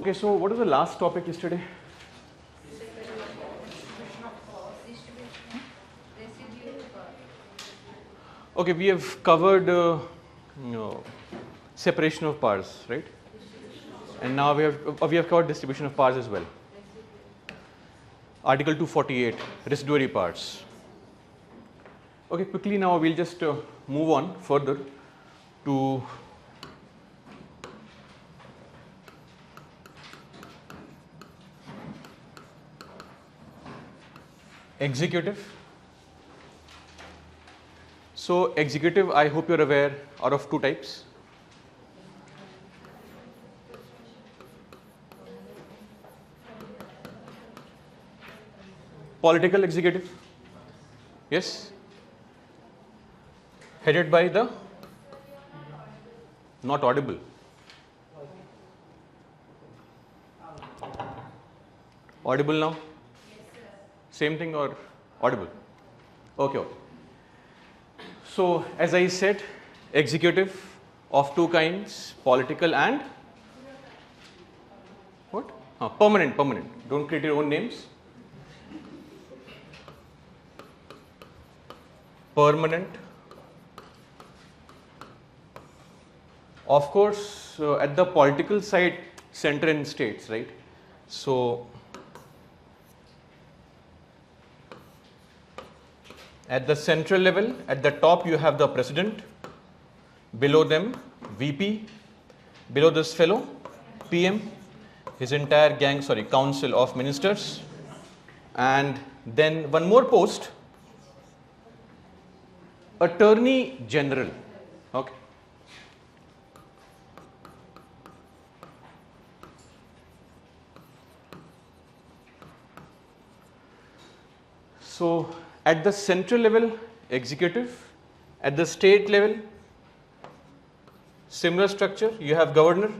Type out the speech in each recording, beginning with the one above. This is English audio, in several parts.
Okay, so what was the last topic yesterday? Okay, we have covered separation of powers, right? And now we have covered distribution of powers as well. Article 248, residuary powers. Okay, quickly now we'll just move on further to executive. So executive, I hope you're aware, are of two types. Political executive, yes, headed by the, not audible. Audible now? Same thing or audible? Okay. So as I said, executive of two kinds, political and what? Permanent. Don't create your own names. Permanent. Of course, at the political side, center and states, right? So at the central level, at the top you have the president, below them VP, below this fellow PM, his entire gang, council of ministers, and then one more post, Attorney General. Okay. So at the central level, executive. At the state level, similar structure. You have governor.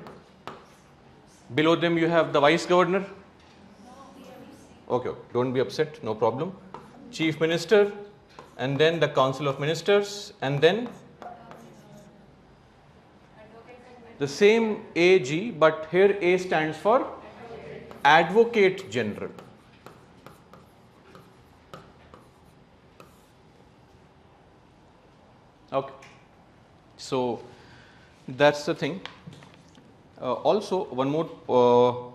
Below them you have the vice governor. Okay, don't be upset, no problem. Chief minister, and then the council of ministers, and then the same AG, but here A stands for Advocate General. Okay, so that's the thing. Also, one more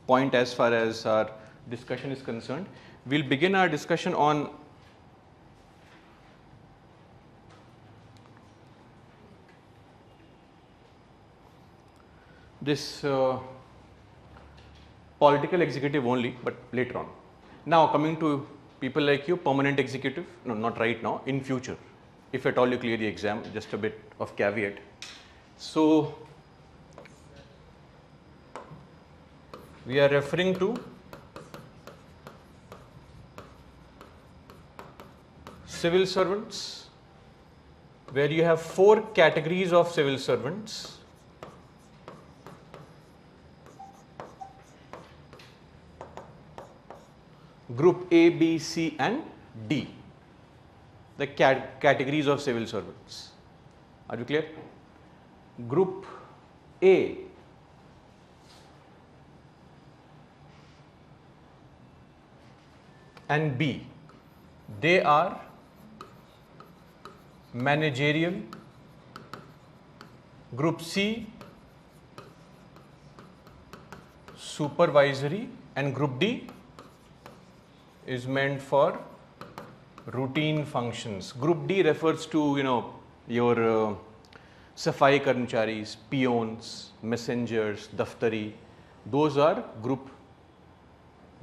point as far as our discussion is concerned. We'll begin our discussion on this political executive only, but later on. Now coming to people like you, permanent executive, no, not right now, in future, if at all you clear the exam, just a bit of caveat. So we are referring to civil servants, where you have 4 categories of civil servants. Group A, B, C and D, the categories of civil servants. Are you clear? Group A, and B, they are managerial. Group C, supervisory, and Group D is meant for routine functions. Group D refers to your Safai Karmacharis, peons, messengers, daftari. Those are Group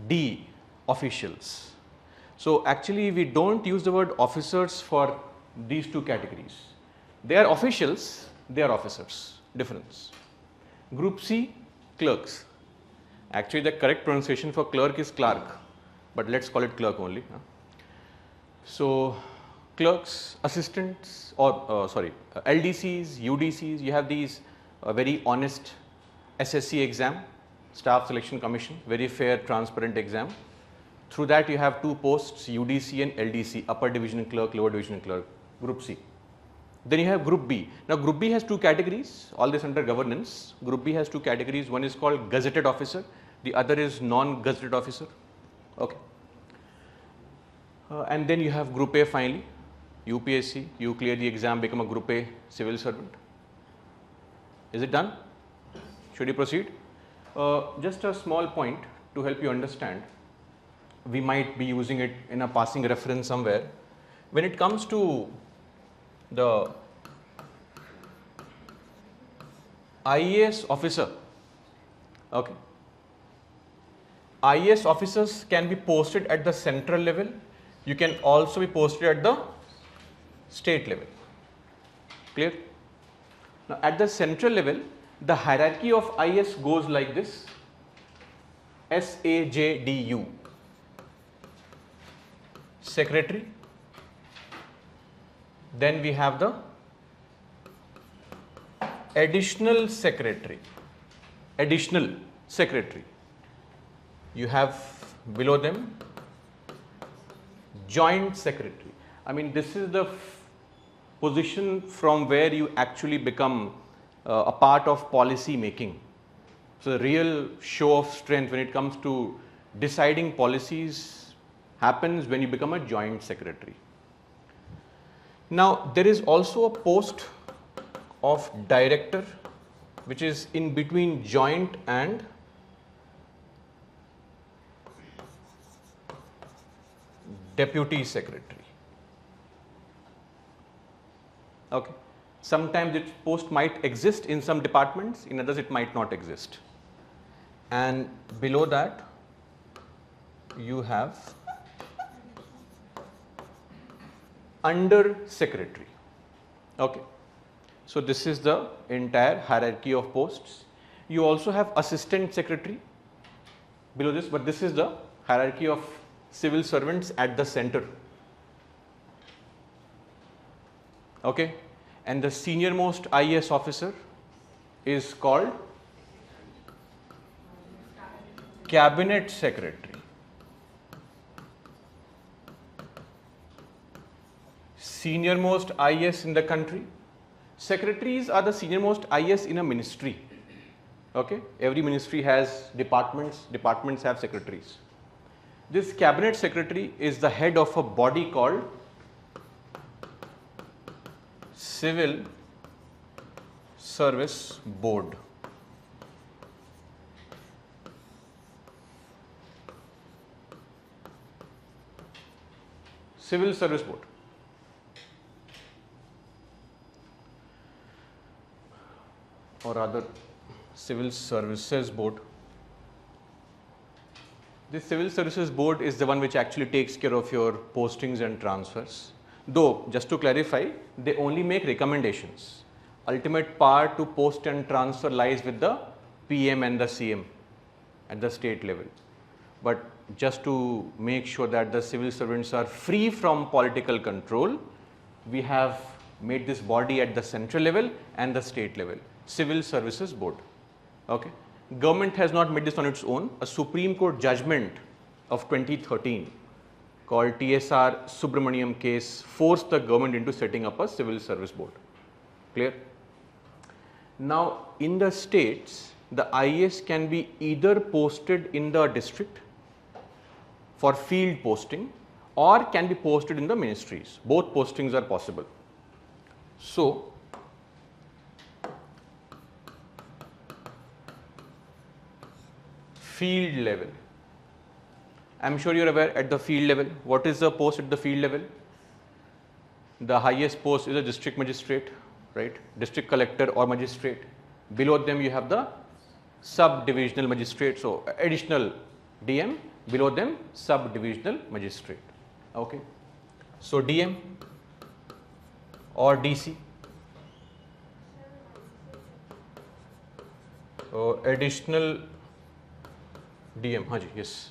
D officials. So actually we don't use the word officers for these two categories. They are officials, they are officers. Difference. Group C, clerks. Actually the correct pronunciation for clerk is clerk, but let's call it clerk only. So clerks, assistants, or LDCs, UDCs, you have these very honest SSC exam, Staff Selection Commission, very fair, transparent exam. Through that you have 2 posts, UDC and LDC, upper division clerk, lower division clerk, Group C. Then you have Group B. Now Group B has two categories, all this under governance. Group B has two categories, one is called gazetted officer, the other is non-gazetted officer. Okay. And then you have Group A finally, UPSC, you clear the exam, become a Group A civil servant. Is it done? Should you proceed? Just a small point to help you understand. We might be using it in a passing reference somewhere. When it comes to the IAS officer, okay, IAS officers can be posted at the central level. You can also be posted at the state level. Clear? Now, at the central level, the hierarchy of IAS goes like this: SAJDU, secretary. Then we have the additional secretary. You have below them joint secretary. I mean, this is the position from where you actually become a part of policy making. So the real show of strength when it comes to deciding policies happens when you become a joint secretary. Now there is also a post of director which is in between joint and deputy secretary. Okay. Sometimes this post might exist in some departments, in others it might not exist. And below that you have under secretary. Okay. So this is the entire hierarchy of posts. You also have assistant secretary below this, but this is the hierarchy of civil servants at the center. Okay. And the senior most IAS officer is called cabinet secretary. Senior most IAS in the country. Secretaries are the senior most IAS in a ministry. Okay. Every ministry has departments, departments have secretaries. This cabinet secretary is the head of a body called Civil Service Board. Civil Service Board. Or rather, Civil Services Board. This Civil Services Board is the one which actually takes care of your postings and transfers. Though, just to clarify, they only make recommendations. Ultimate power to post and transfer lies with the PM and the CM at the state level. But just to make sure that the civil servants are free from political control, we have made this body at the central level and the state level, Civil Services Board. Okay. Government has not made this on its own. A Supreme Court judgment of 2013 called TSR Subramaniam case forced the government into setting up a Civil Service Board. Clear? Now, in the states, the IAS can be either posted in the district for field posting or can be posted in the ministries. Both postings are possible. So, field level. I am sure you are aware at the field level. What is the post at the field level? The highest post is a district magistrate, right? District collector or magistrate. Below them you have the sub-divisional magistrate, so additional DM. Below them sub-divisional magistrate. Okay. So DM or DC. Additional DM, Haji, yes.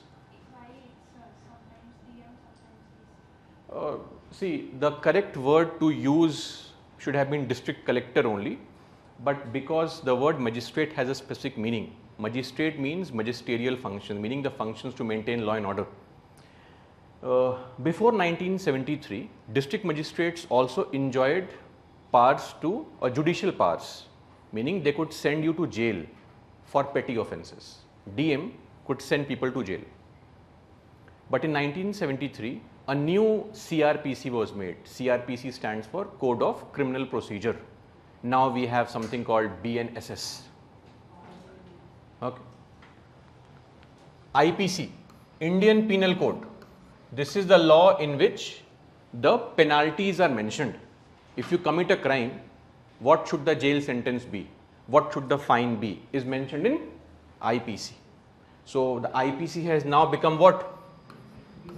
See, the correct word to use should have been district collector only, but because the word magistrate has a specific meaning, magistrate means magisterial function, meaning the functions to maintain law and order. Before 1973, district magistrates also enjoyed powers to, or judicial powers, meaning they could send you to jail for petty offences. DM could send people to jail. But in 1973, a new CRPC was made. CRPC stands for Code of Criminal Procedure. Now we have something called BNSS. Okay. IPC, Indian Penal Code. This is the law in which the penalties are mentioned. If you commit a crime, what should the jail sentence be? What should the fine be? Is mentioned in IPC. So the IPC has now become what?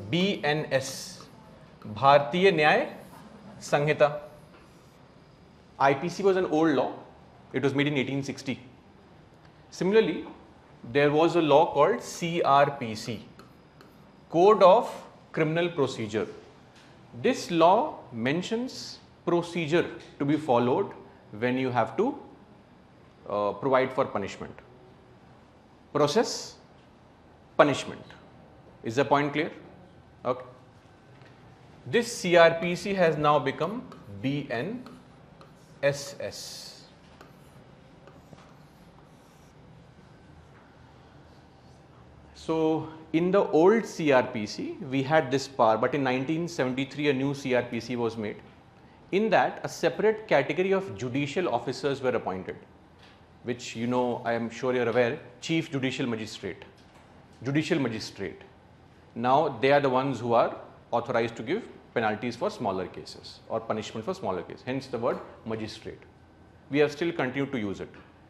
BNS, Bharatiya Nyaya Sanhita. IPC was an old law. It was made in 1860. Similarly, there was a law called CRPC, Code of Criminal Procedure. This law mentions procedure to be followed when you have to provide for punishment. Process, punishment. Is the point clear? Okay. This CRPC has now become BNSS. So in the old CRPC, we had this power, but in 1973, a new CRPC was made. In that, a separate category of judicial officers were appointed, which you know, I am sure you are aware, Chief Judicial Magistrate. Judicial Magistrate. Now they are the ones who are authorized to give penalties for smaller cases or punishment for smaller cases, hence the word magistrate. We have still continued to use it.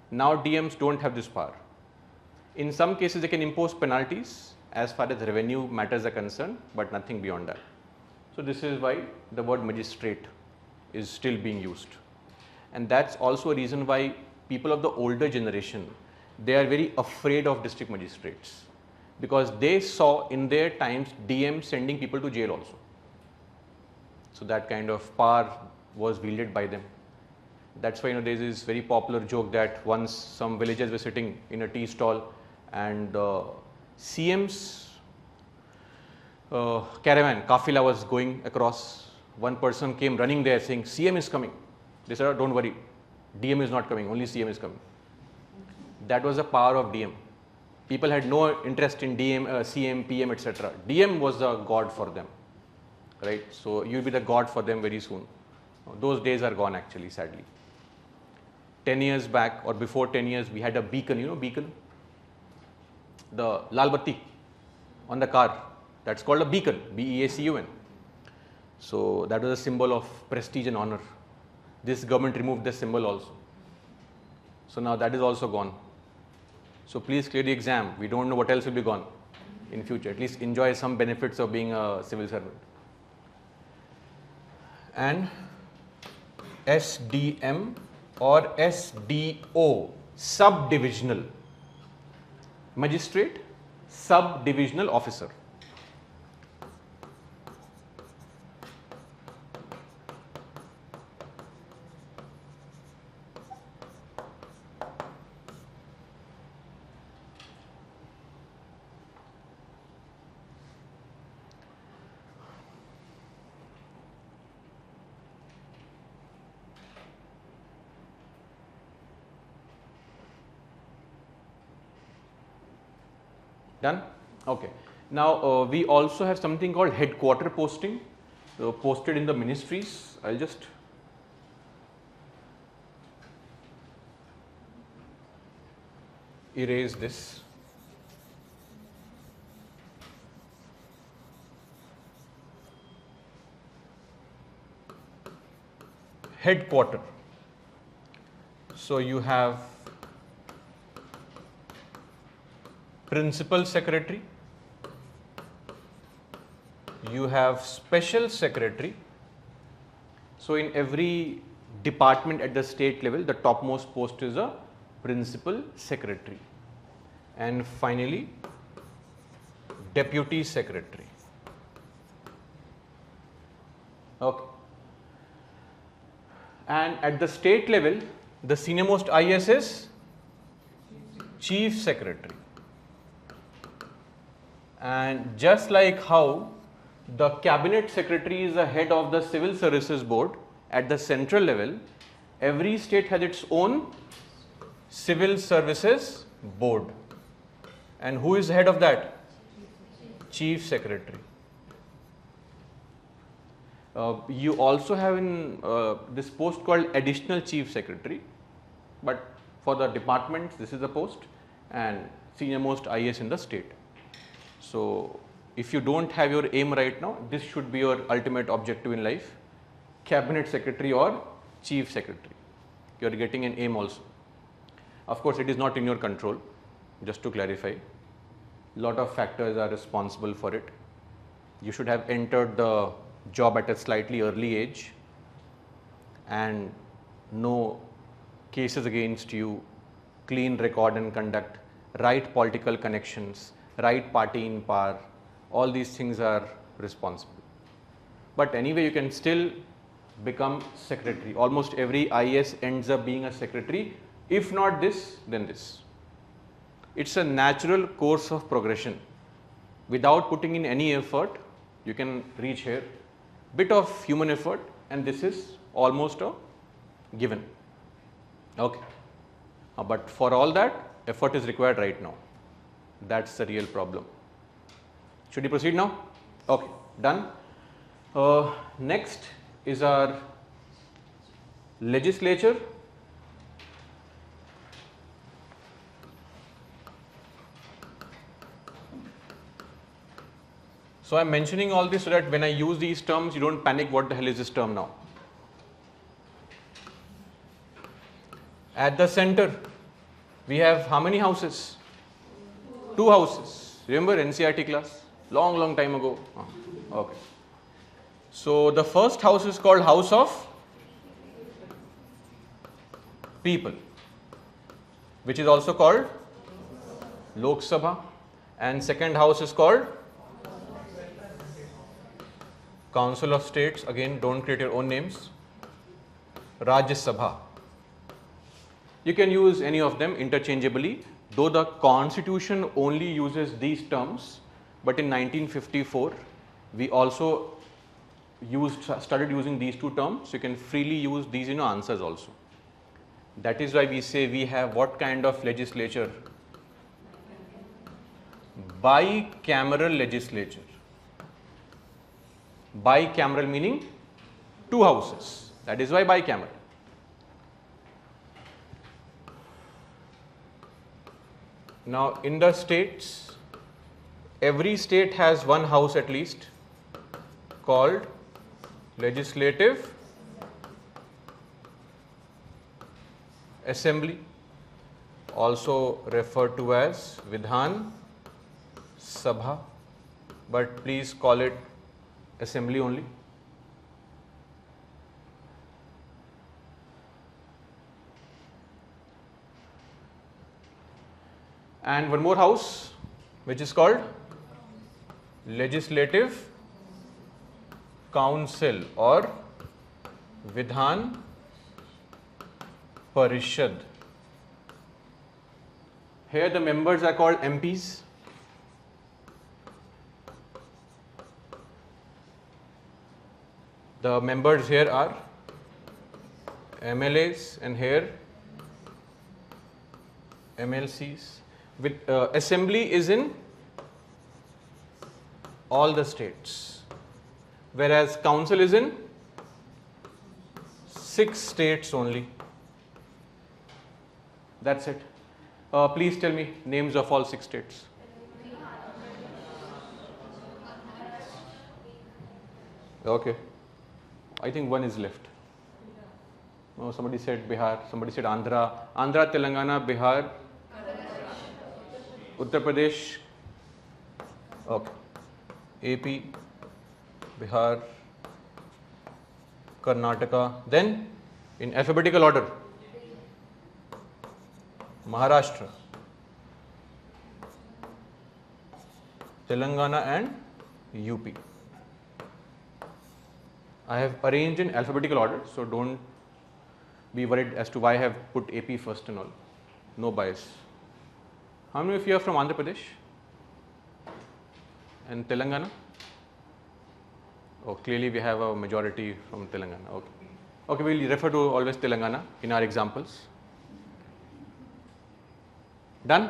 Now DMs don't have this power. In some cases, they can impose penalties as far as revenue matters are concerned, but nothing beyond that. So this is why the word magistrate is still being used. And that's also a reason why people of the older generation, they are very afraid of district magistrates, because they saw in their times DM sending people to jail also. So that kind of power was wielded by them. That's why there is this very popular joke that once some villagers were sitting in a tea stall and CM's caravan, Kafila was going across. One person came running there saying, CM is coming. They said, oh, don't worry, DM is not coming, only CM is coming. That was the power of DM. People had no interest in DM, CM, PM, etc. DM was the god for them, right? So you'll be the god for them very soon. Those days are gone actually, sadly. 10 years back or before 10 years, we had a beacon, you know, beacon? The lal batti on the car, that's called a beacon, B-E-A-C-U-N. So that was a symbol of prestige and honor. This government removed this symbol also. So now that is also gone. So please clear the exam. We don't know what else will be gone in future. At least enjoy some benefits of being a civil servant. And SDM or SDO, subdivisional. Magistrate, subdivisional officer. Done? Okay. Now we also have something called headquarter posting, posted in the ministries. I'll just erase this. Headquarter. So you have principal secretary, you have special secretary. So in every department at the state level, the topmost post is a principal secretary. And finally, deputy secretary. Okay. And at the state level, the senior most IAS is chief secretary. And just like how the cabinet secretary is the head of the civil services board at the central level, every state has its own civil services board. And who is the head of that? Chief Secretary. You also have in this post called Additional Chief Secretary, but for the departments this is the post, and senior most IAS in the state. So if you don't have your aim right now, this should be your ultimate objective in life: Cabinet Secretary or Chief Secretary. You are getting an aim also. Of course, it is not in your control, just to clarify. Lot of factors are responsible for it. You should have entered the job at a slightly early age and no cases against you, clean record and conduct, right political connections, right party in power, all these things are responsible. But anyway, you can still become secretary. Almost every IAS ends up being a secretary. If not this, then this. It's a natural course of progression. Without putting in any effort, you can reach here. Bit of human effort, and this is almost a given. Okay. But for all that, effort is required right now. That's the real problem. Should we proceed now? Okay, done. Next is our legislature. So I am mentioning all this so that when I use these terms, you don't panic, what the hell is this term now? At the center, we have how many houses? 2 houses. Remember NCERT class? Long time ago. Okay. So the first house is called House of People, which is also called Lok Sabha, and second house is called Council of States. Again, don't create your own names. Rajya Sabha. You can use any of them interchangeably, though the constitution only uses these terms, but in 1954 we also started using these 2 terms, so you can freely use these in your answers also. That is why we say we have what kind of legislature? Bicameral legislature. Bicameral meaning 2 houses. That is why bicameral. Now in the states, every state has 1 house at least called Legislative Assembly, also referred to as Vidhan Sabha, but please call it Assembly only. And one more house which is called Legislative Council or Vidhan Parishad. Here the members are called MPs. The members here are MLAs and here MLCs. With assembly is in all the states, whereas council is in 6 states only. That's it. Please tell me names of all 6 states. Okay. I think one is left. Oh, somebody said Bihar, somebody said Andhra. Andhra, Telangana, Bihar, Uttar Pradesh, okay, AP, Bihar, Karnataka. Then in alphabetical order, Maharashtra, Telangana and UP. I have arranged in alphabetical order, so don't be worried as to why I have put AP first and all. No bias. How many of you are from Andhra Pradesh and Telangana? Oh, clearly we have a majority from Telangana. Okay. Okay, we'll refer to always Telangana in our examples. Done?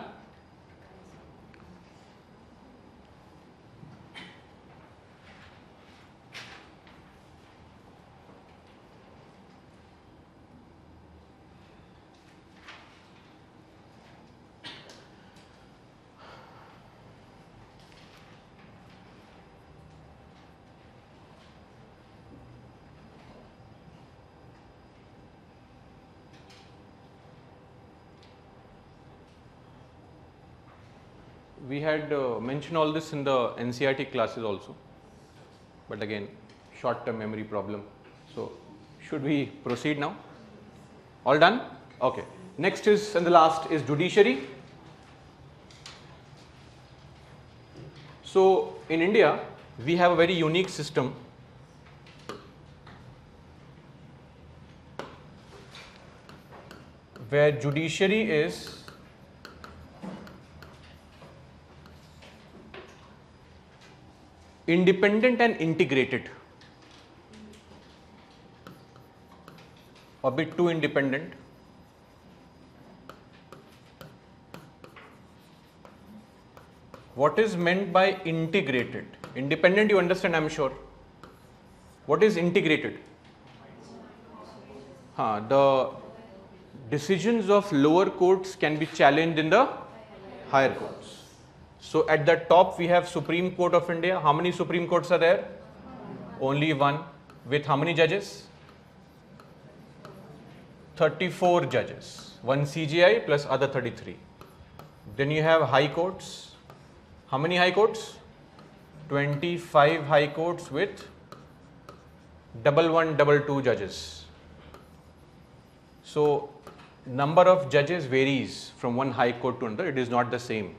We had mentioned all this in the NCERT classes also, but again, short-term memory problem. So, should we proceed now? All done? Okay. Next is, and the last is judiciary. So, in India, we have a very unique system where judiciary is independent and integrated, a bit too independent. What is meant by integrated? Independent you understand, I am sure. What is integrated? The decisions of lower courts can be challenged in the higher courts. So at the top we have Supreme Court of India. How many Supreme Courts are there? Only one. With how many judges? 34 judges. One CJI plus other 33. Then you have high courts. How many high courts? 25 high courts with double 1, double 2 judges. So number of judges varies from one high court to another. It is not the same.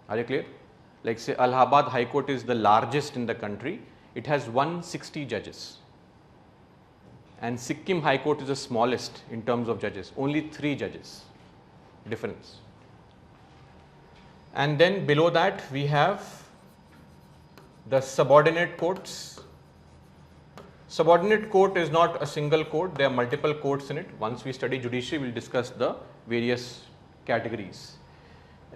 Are you clear? Like say Allahabad High Court is the largest in the country. It has 160 judges. And Sikkim High Court is the smallest in terms of judges. Only 3 judges difference. And then below that we have the subordinate courts. Subordinate court is not a single court. There are multiple courts in it. Once we study judiciary, we will discuss the various categories.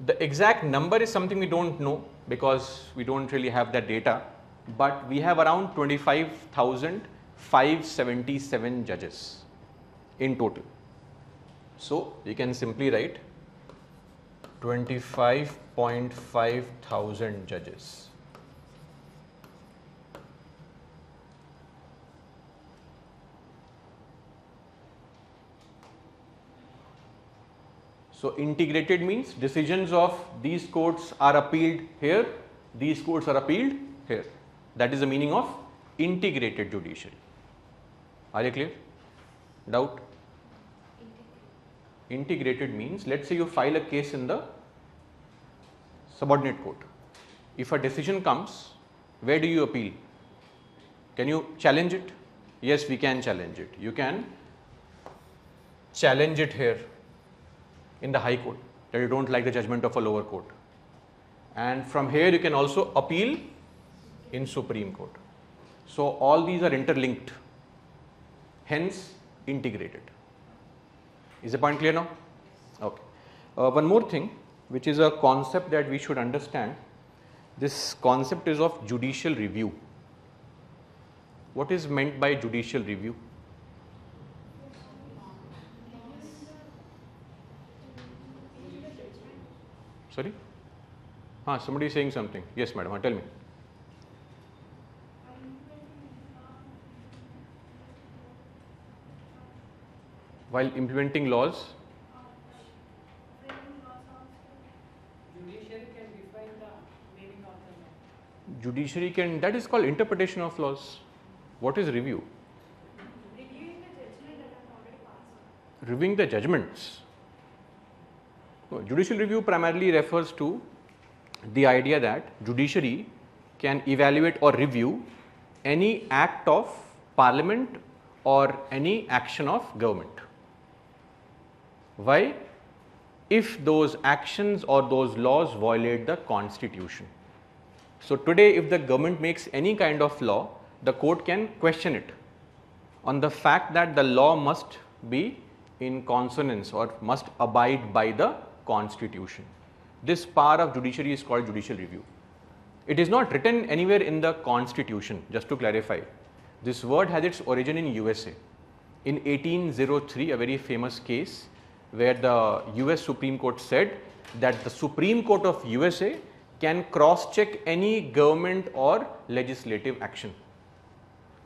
The exact number is something we don't know because we don't really have that data, but we have around 25,577 judges in total. So you can simply write 25.5 thousand judges. So integrated means decisions of these courts are appealed here, these courts are appealed here. That is the meaning of integrated judiciary. Are you clear? Doubt? Integrated means, let's say you file a case in the subordinate court. If a decision comes, where do you appeal? Can you challenge it? Yes, we can challenge it. You can challenge it here in the high court that you don't like the judgment of a lower court, and from here you can also appeal in Supreme Court. So all these are interlinked, hence integrated. Is the point clear now? Okay. One more thing, which is a concept that we should understand. This concept is of judicial review. What is meant by judicial review? Sorry? Somebody is saying something. Yes, madam. Tell me. While implementing laws, judiciary can define the meaning of the law. Judiciary can, that is called interpretation of laws. What is review? Reviewing the judgment that has already passed. Reviewing the judgments. No, judicial review primarily refers to the idea that judiciary can evaluate or review any act of parliament or any action of government. Why? If those actions or those laws violate the constitution. So today if the government makes any kind of law, the court can question it on the fact that the law must be in consonance or must abide by the constitution. This power of judiciary is called judicial review. It is not written anywhere in the constitution, just to clarify. This word has its origin in USA. In 1803, a very famous case where the US Supreme Court said that the Supreme Court of USA can cross-check any government or legislative action.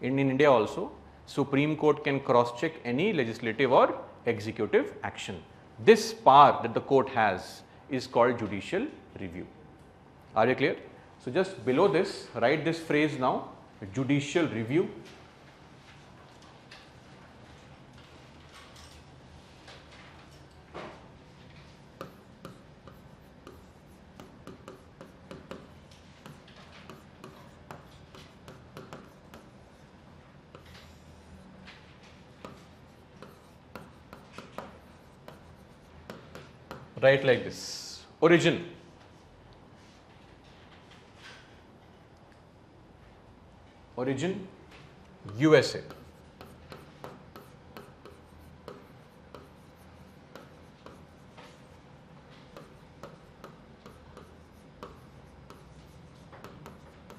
In India also, Supreme Court can cross-check any legislative or executive action. This power that the court has is called judicial review. Are you clear? So, just below this, write this phrase now, judicial review. Write like this, origin. Origin, USA.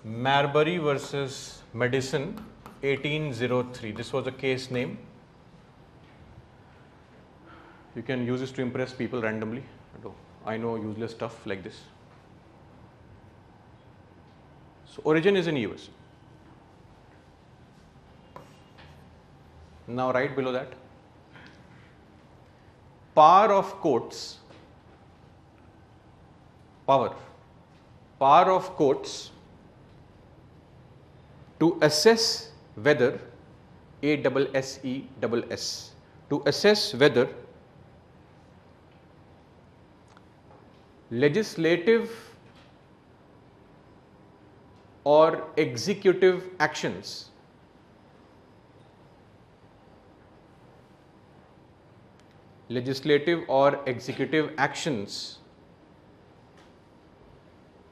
Marbury versus Madison, 1803. This was a case name. You can use this to impress people randomly. I know useless stuff like this. So, origin is in US. Now, right below that, power of courts, power of courts to assess whether, ASSESS, to assess whether legislative or executive actions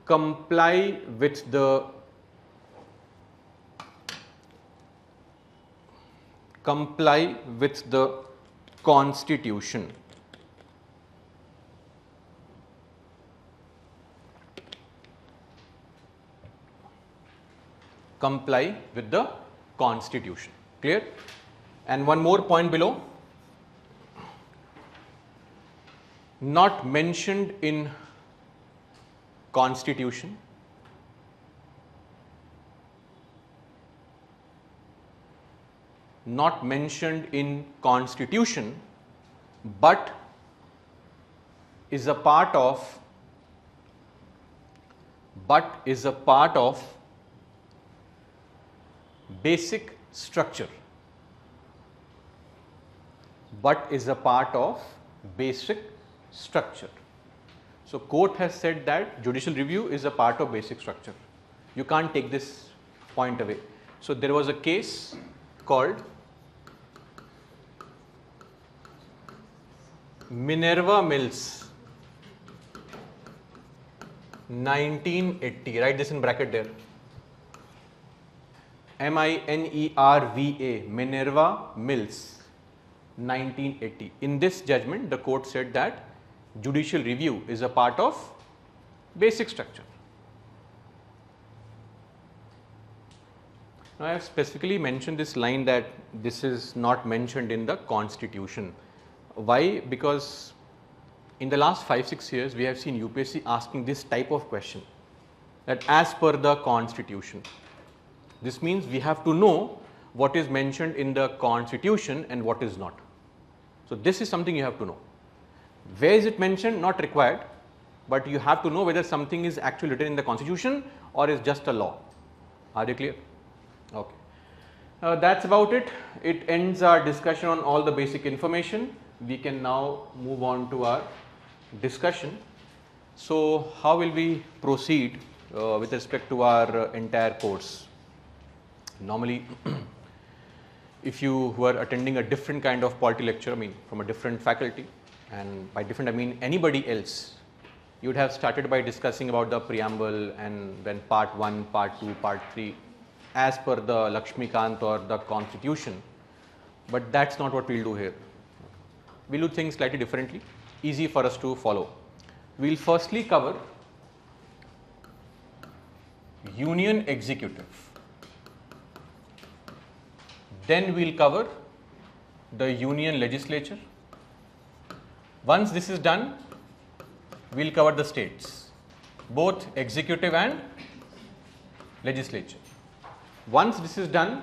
comply with the Constitution. Comply with the Constitution. Clear? And one more point below, not mentioned in Constitution, not mentioned in Constitution, but is a part of basic structure. So, court has said that judicial review is a part of basic structure. You can't take this point away. So, there was a case called Minerva Mills, 1980. Write this in bracket there. MINERVA, Minerva Mills, 1980. In this judgment, the court said that judicial review is a part of basic structure. Now, I have specifically mentioned this line that this is not mentioned in the Constitution. Why? Because in the last 5-6 years, we have seen UPSC asking this type of question, that as per the Constitution. This means we have to know what is mentioned in the Constitution and what is not. So, this is something you have to know. Where is it mentioned? Not required, but you have to know whether something is actually written in the Constitution or is just a law. Are you clear? Okay. That's about it. It ends our discussion on all the basic information. We can now move on to our discussion. So, how will we proceed with respect to our entire course? Normally, if you were attending a different kind of polity lecture, I mean from a different faculty, and by different I mean anybody else, you would have started by discussing about the preamble and then part 1, part 2, part 3 as per the Lakshmikant or the Constitution. but that's not what we'll do here. We'll do things slightly differently, easy for us to follow. We'll firstly cover union executive, then we'll cover the union legislature. Once this is done, we'll cover the states, both executive and legislature. Once this is done,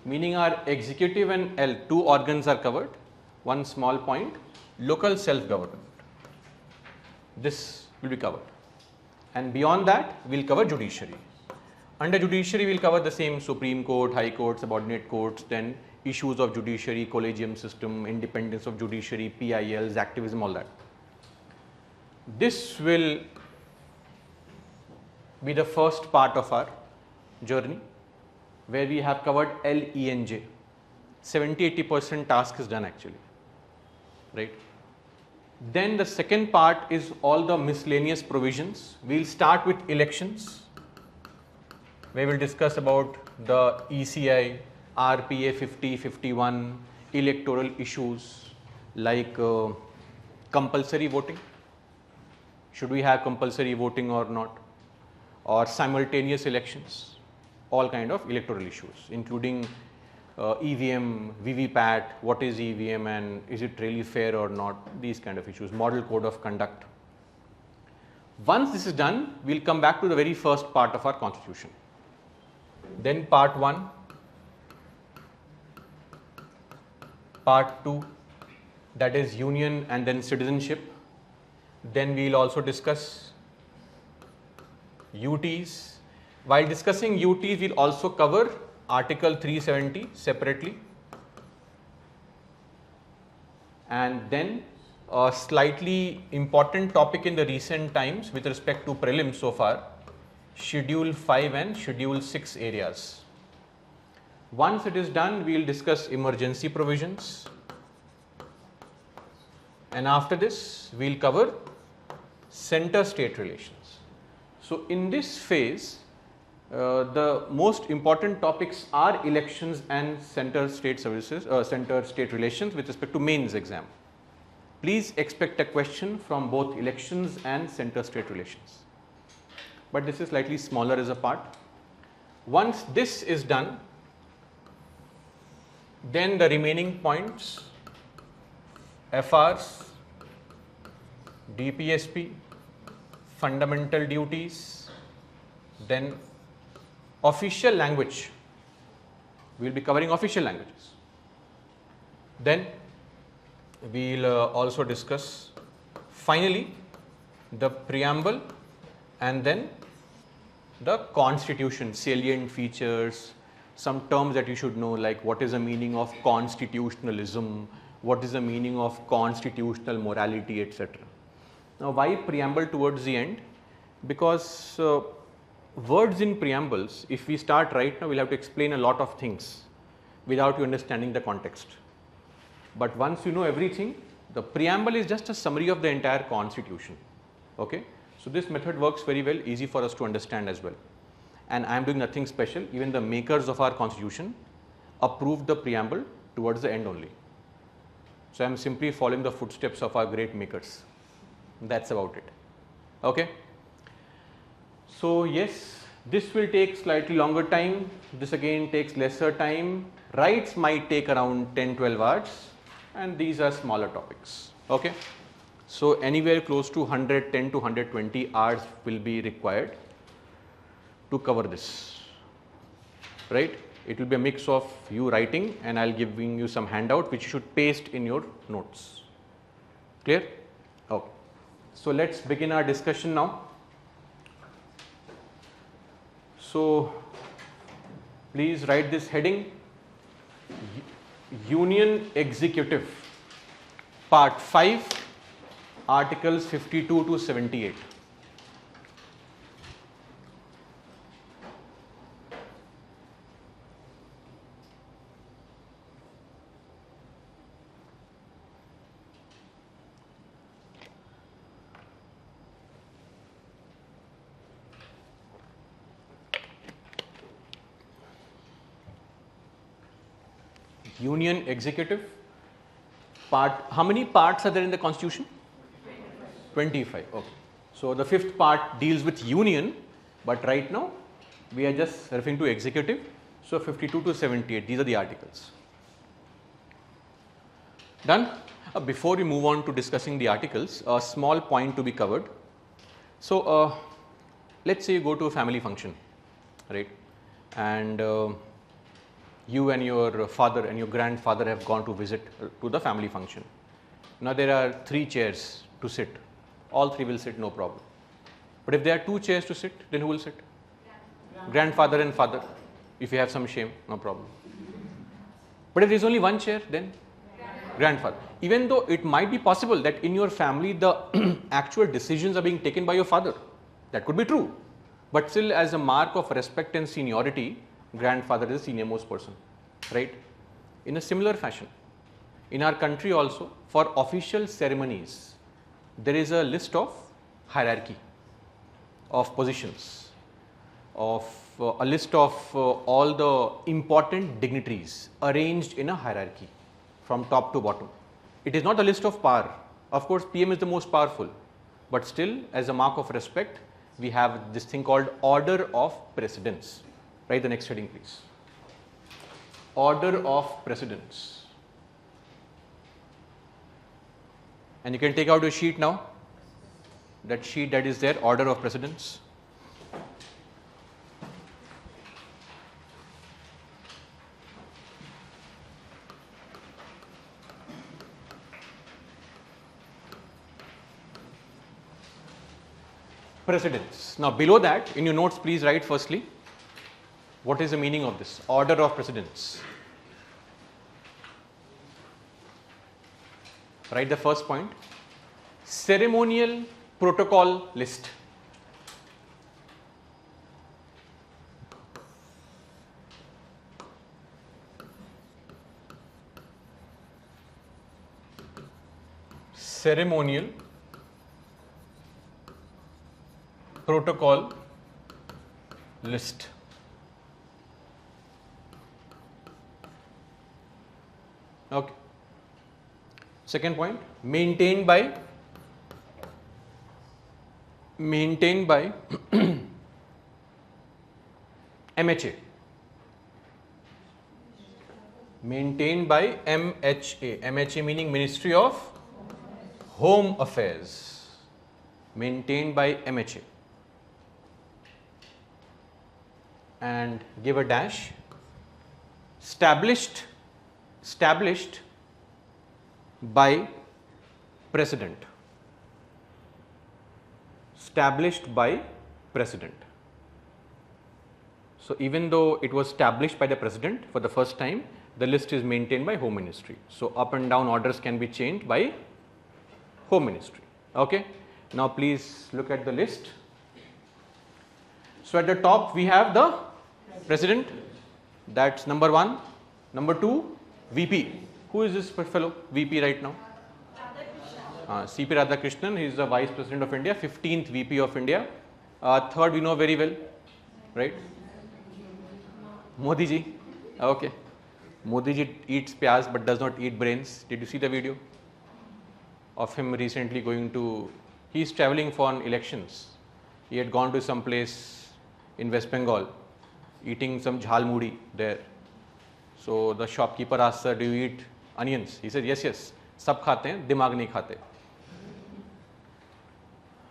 meaning our executive and L, two organs are covered, one small point, local self-government. This will be covered. And beyond that, we'll cover judiciary. Under judiciary, we'll cover the same Supreme Court, High Court, subordinate courts, then issues of judiciary, collegium system, independence of judiciary, PILs, activism, all that. This will be the first part of our journey, where we have covered L, E and J. 70-80% task is done actually, right? Then the second part is all the miscellaneous provisions. We'll start with elections, where we'll discuss about the ECI, RPA 50, 51, electoral issues like compulsory voting. Should we have compulsory voting or not? Or simultaneous elections, all kind of electoral issues, including EVM, VVPAT, what is EVM and is it really fair or not, these kind of issues, model code of conduct. Once this is done, we'll come back to the very first part of our constitution. Then part 1, part 2, that is union and then citizenship. Then we'll also discuss UTs. While discussing UTs, we'll also cover Article 370 separately. And then a slightly important topic in the recent times with respect to prelims so far, Schedule 5 and Schedule 6 areas. Once it is done, we will discuss emergency provisions. And after this, we will cover center-state relations. So in this phase, the most important topics are elections and center-state services, center-state relations with respect to mains exam. Please expect a question from both elections and center-state relations. But this is slightly smaller as a part. Once this is done, then the remaining points, FRs, DPSP, fundamental duties, then official language. We will be covering official languages. Then we will also discuss finally the preamble and then the constitution, salient features, some terms that you should know, like what is the meaning of constitutionalism, what is the meaning of constitutional morality, etc. Now, why preamble towards the end? Because words in preambles, if we start right now, we'll have to explain a lot of things without you understanding the context. But once you know everything, the preamble is just a summary of the entire constitution. Okay? So this method works very well, easy for us to understand as well. And I am doing nothing special. Even the makers of our constitution approved the preamble towards the end only. So I am simply following the footsteps of our great makers. That's about it. Okay? So yes, this will take slightly longer time. This again takes lesser time. Rights might take around 10-12 hours, and these are smaller topics. Okay? So anywhere close to 110 to 120 hours will be required to cover this, right? It will be a mix of you writing and I'll giving you some handout which you should paste in your notes. Clear? Okay. So let's begin our discussion now. So please write this heading, Union Executive, Part 5, Articles 52 to 78. Union executive. Part, how many parts are there in the constitution? 25. Okay. So the fifth part deals with union, but right now we are just referring to executive. So 52 to 78, these are the articles. Done? Before we move on to discussing the articles, a small point to be covered. So let's say you go to a family function, right? And you and your father and your grandfather have gone to visit to the family function. Now there are 3 chairs to sit. All 3 will sit, no problem. But if there are 2 chairs to sit, then who will sit? Grandfather and father. If you have some shame, no problem. But if there is only 1 chair, then grandfather. Even though it might be possible that in your family the actual decisions are being taken by your father. That could be true. But still, as a mark of respect and seniority, grandfather is the senior most person, right? In a similar fashion, in our country also, for official ceremonies, there is a list of hierarchy of positions, of a list of all the important dignitaries arranged in a hierarchy from top to bottom. It is not a list of power. Of course, PM is the most powerful, but still, as a mark of respect, we have this thing called order of precedence. Write the next heading, please. Order of precedence. And you can take out your sheet now. That sheet that is there, order of precedence. Precedence. Now below that, in your notes, please write firstly, what is the meaning of this? Order of precedence. Write the first point. Ceremonial protocol list. Ceremonial protocol list. Okay. Second point, maintained by MHA. Maintained by MHA. MHA meaning Ministry of Home Affairs. Maintained by MHA. And give a dash. Established by President. Established by President. So even though it was established by the President for the first time, the list is maintained by Home Ministry. So up and down orders can be changed by Home Ministry. Okay. Now please look at the list. So at the top we have the President. That's number 1. Number 2, VP. Who is this fellow? VP right now? CP Radhakrishnan. He is the Vice President of India, 15th VP of India. Third we know very well, right? Modi ji. Okay. Modi ji eats pyaz but does not eat brains. Did you see the video of him recently going to, he is traveling for elections. He had gone to some place in West Bengal, eating some jhal moodi there. So the shopkeeper asked, sir, do you eat onions? He said, yes, yes. Sab khate hain, dimag nahi khate.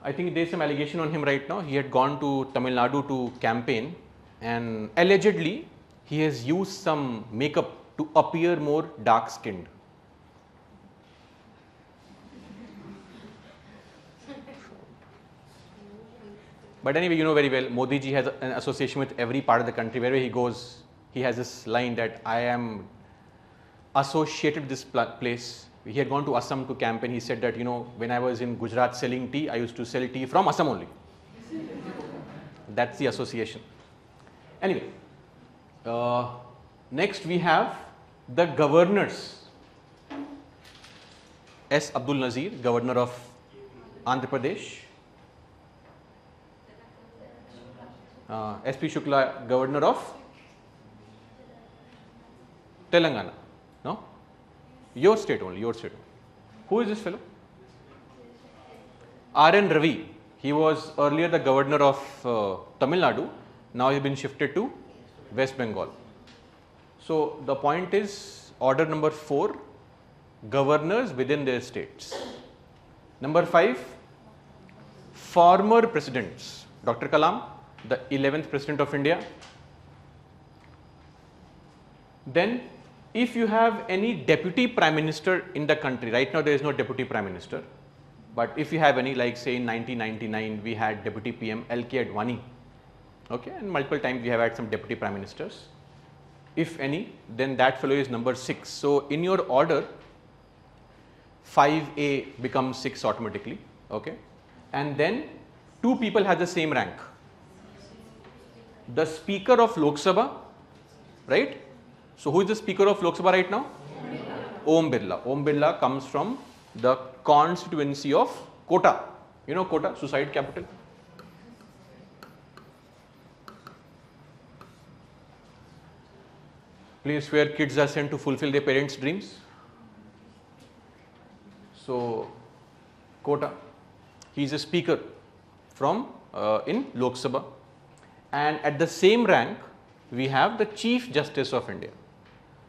I think there is some allegation on him right now. He had gone to Tamil Nadu to campaign, and allegedly he has used some makeup to appear more dark skinned. But anyway, you know very well, Modi ji has an association with every part of the country. Wherever he goes, he has this line that I am associated with this place. He had gone to Assam to campaign. He said that, you know, when I was in Gujarat selling tea, I used to sell tea from Assam only. That's the association. Anyway, next we have the governors. S. Abdul Nazir, Governor of Andhra Pradesh. S.P. Shukla, Governor of Telangana. No? Your state only, your state only. Who is this fellow? R.N. Ravi. He was earlier the governor of Tamil Nadu. Now he's been shifted to West Bengal. So the point is order number 4, governors within their states. Number 5, former presidents. Dr. Kalam, the 11th president of India. Then if you have any deputy prime minister in the country, right now there is no deputy prime minister, but if you have any, like say in 1999 we had deputy PM L.K. Advani, okay, and multiple times we have had some deputy prime ministers. If any, then that fellow is number 6. So in your order, 5A becomes 6 automatically, okay, and then 2 people have the same rank. The Speaker of Lok Sabha, right? So who is the Speaker of Lok Sabha right now? Om Birla. Om Birla comes from the constituency of Kota. You know Kota, suicide capital. Place where kids are sent to fulfill their parents' dreams. So Kota, he is a speaker from in Lok Sabha, and at the same rank we have the Chief Justice of India.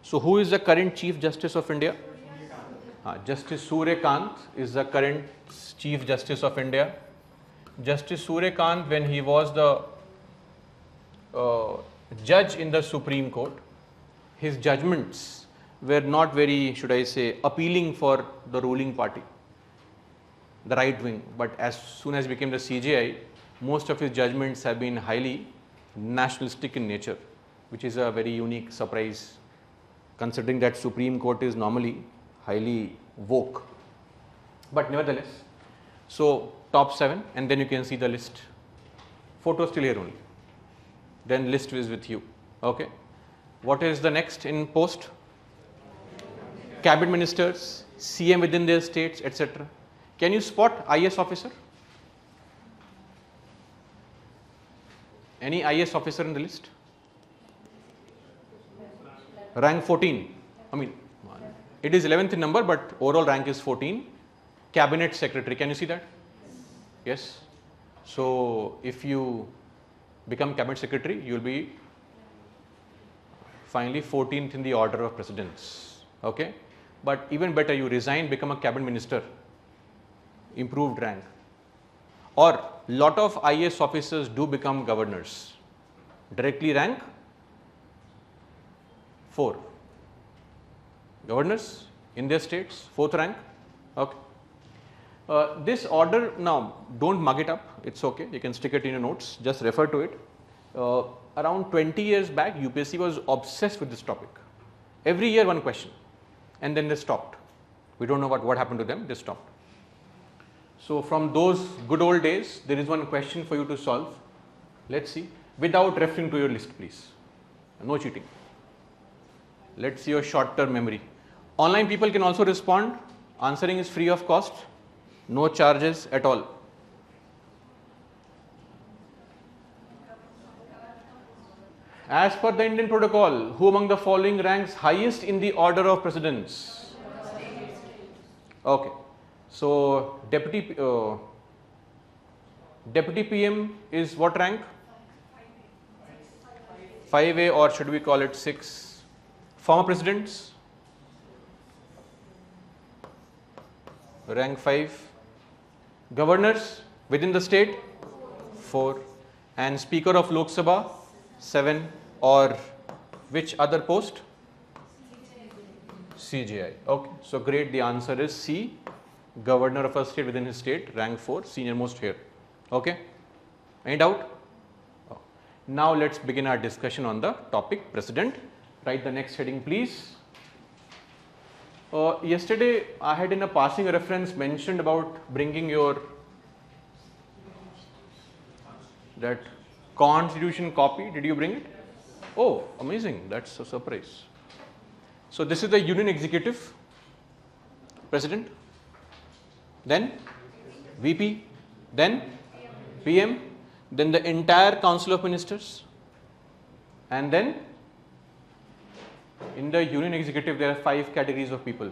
So who is the current Chief Justice of India? Justice Surya Kant is the current Chief Justice of India. Justice Surya Kant, when he was the judge in the Supreme Court, his judgments were not very, should I say, appealing for the ruling party, the right wing. But as soon as he became the CJI, most of his judgments have been highly nationalistic in nature, which is a very unique surprise, considering that Supreme Court is normally highly woke. But nevertheless, so top 7, and then you can see the list. Photo still here only. Then list is with you. Okay. What is the next in post? Cabinet ministers, CM within their states, etc. Can you spot IAS officer? Any IAS officer in the list? Rank 14. I mean, it is 11th in number, but overall rank is 14. Cabinet secretary. Can you see that? Yes. So if you become cabinet secretary, you will be finally 14th in the order of precedence. Okay. But even better, you resign, become a cabinet minister, improved rank. Or lot of IAS officers do become governors. Directly rank 4. Governors in their states, 4th rank. Okay. This order, now don't mug it up, it's okay, you can stick it in your notes, just refer to it. Around 20 years back, UPSC was obsessed with this topic. Every year one question, and then they stopped. We don't know what happened to them, they stopped. So from those good old days, there is one question for you to solve. Let's see, without referring to your list, please. No cheating. Let's see your short-term memory. Online people can also respond. Answering is free of cost, no charges at all. As per the Indian protocol, who among the following ranks highest in the order of precedence? Okay. So deputy PM is what rank? 5A, or should we call it 6? Former presidents? Rank 5. Governors within the state? 4. And Speaker of Lok Sabha? 7. Or which other post? CJI. Okay. So great. The answer is C. Governor of a state within his state, rank 4, senior most here. Okay. Any doubt? Oh. Now let's begin our discussion on the topic president. Write the next heading, please. Yesterday I had in a passing reference mentioned about bringing your that constitution copy. Did you bring it? Oh, amazing. That's a surprise. So this is the Union Executive President, then VP, then PM, then the entire Council of Ministers, and then In the Union Executive, there are 5 categories of people.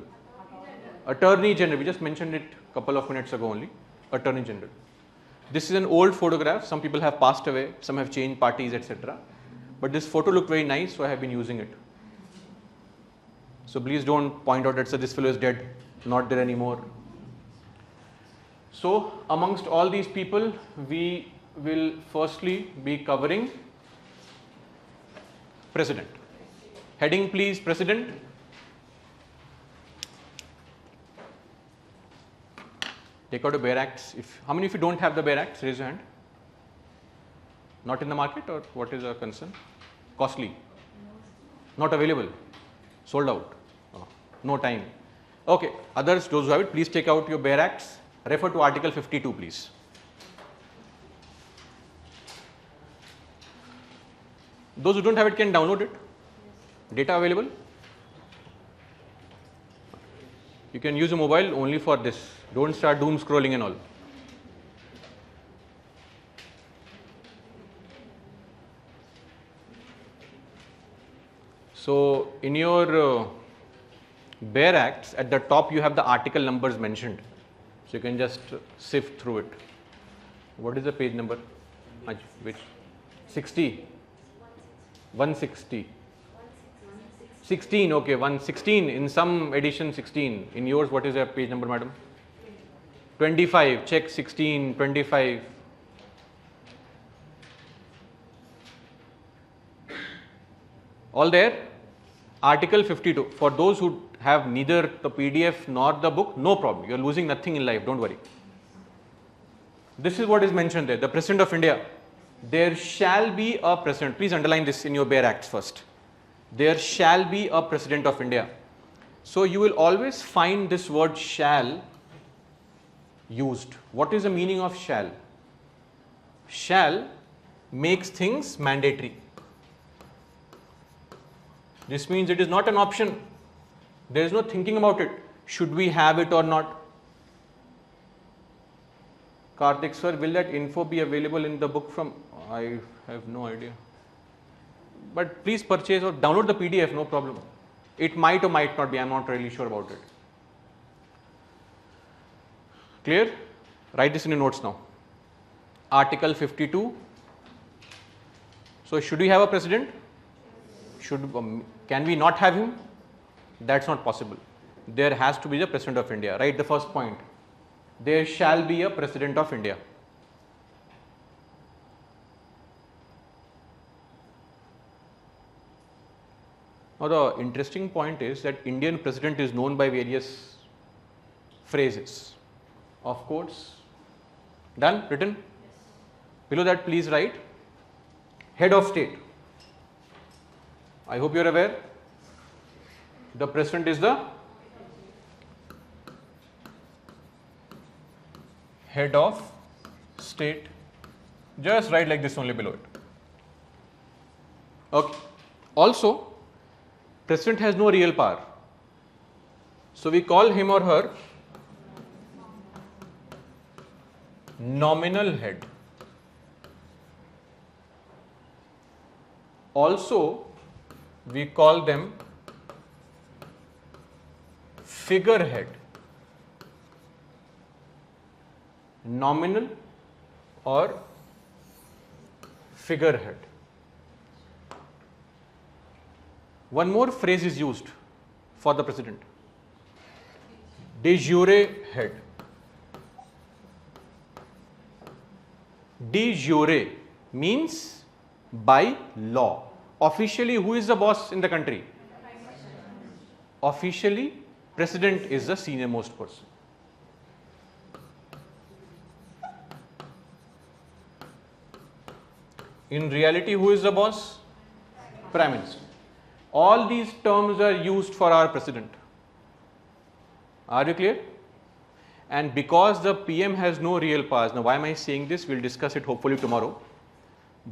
Attorney General, we just mentioned it a couple of minutes ago only. Attorney General. This is an old photograph. Some people have passed away, some have changed parties, etc. But this photo looked very nice, so I have been using it. So please don't point out that this fellow is dead, not there anymore. So amongst all these people, we will firstly be covering President. Heading please, President. Take out a Bare Acts. How many of you don't have the Bare Acts? Raise your hand. Not in the market, or what is our concern? Costly. Not available. Sold out. Oh, no time. Okay. Others, those who have it, please take out your Bare Acts. Refer to Article 52, please. Those who don't have it can download it. Data available. You can use a mobile only for this. Don't start doom scrolling and all. So in your Bare Acts, at the top you have the article numbers mentioned. So you can just sift through it. What is the page number? Which? 60? 160? 16, okay, 116. In some edition 16. In yours, what is the page number, madam? 25. Check 16, 25. All there? Article 52. For those who have neither the PDF nor the book, no problem. You are losing nothing in life, don't worry. This is what is mentioned there. The President of India. There shall be a President. Please underline this in your Bare Acts first. There shall be a President of India. So you will always find this word shall used. What is the meaning of shall? Shall makes things mandatory. This means it is not an option. There is no thinking about it. Should we have it or not? Karthik sir, will that info be available in the book from? I have no idea. But please purchase or download the PDF, no problem. It might or might not be, I am not really sure about it. Clear? Write this in your notes now. Article 52. So should we have a president? Can we not have him? That's not possible. There has to be the President of India. Write the first point. There shall be a President of India. Now the interesting point is that Indian President is known by various phrases. Of course. Done? Written? Yes. Below that please write Head of State. I hope you are aware. The President is the Head of State. Just write like this only below it. Okay. Also, President has no real power. So we call him or her nominal head. Also, we call them figurehead. Nominal or figurehead. One more phrase is used for the president. De jure head. De jure means by law. Officially, who is the boss in the country? Officially, president is the senior most person. In reality, who is the boss? Prime Minister. All these terms are used for our president. Are you clear? And because the PM has no real powers, now why am I saying this? We'll discuss it hopefully tomorrow.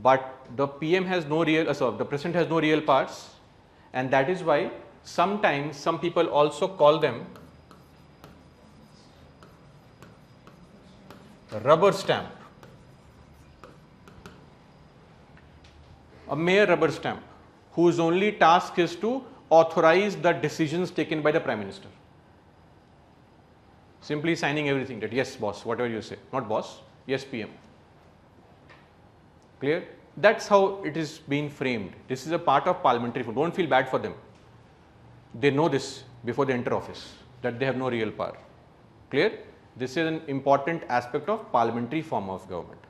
But the PM has no real, the president has no real powers, and that is why sometimes some people also call them rubber stamp. A mere rubber stamp, whose only task is to authorize the decisions taken by the Prime Minister. Simply signing everything that yes boss, whatever you say, not boss, yes PM. Clear? That's how it is being framed. This is a part of parliamentary form. Don't feel bad for them. They know this before they enter office, that they have no real power. Clear? This is an important aspect of parliamentary form of government.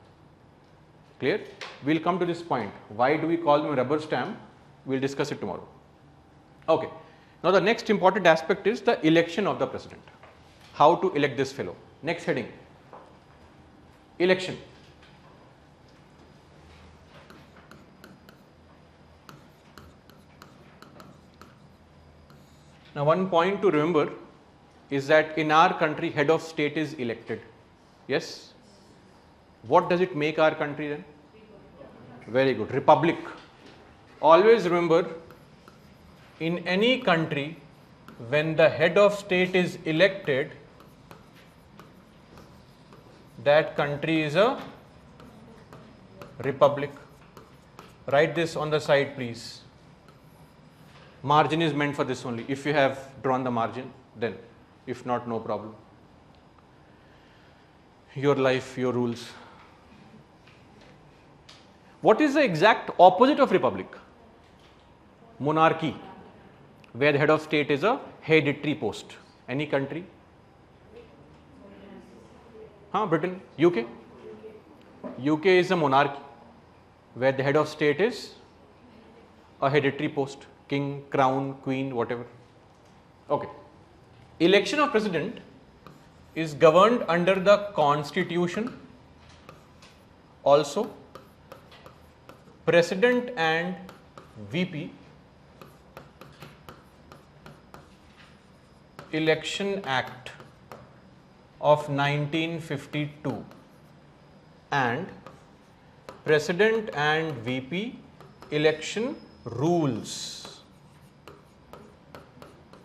Clear? We'll come to this point. Why do we call them rubber stamp? We'll discuss it tomorrow. Okay. Now the next important aspect is the election of the president. How to elect this fellow. Next heading. Election. Now one point to remember is that in our country head of state is elected. Yes? What does it make our country then? Very good. Republic. Always remember, in any country when the head of state is elected, that country is a republic. Write this on the side please. Margin is meant for this only. If you have drawn the margin, then. If not, no problem. Your life, your rules. What is the exact opposite of republic? Monarchy, where the head of state is a hereditary post. Any country? Britain, UK. UK is a monarchy, where the head of state is a hereditary post. King, crown, queen, whatever. Okay. Election of president is governed under the constitution. Also, president and VP Election Act of 1952 and president and VP election rules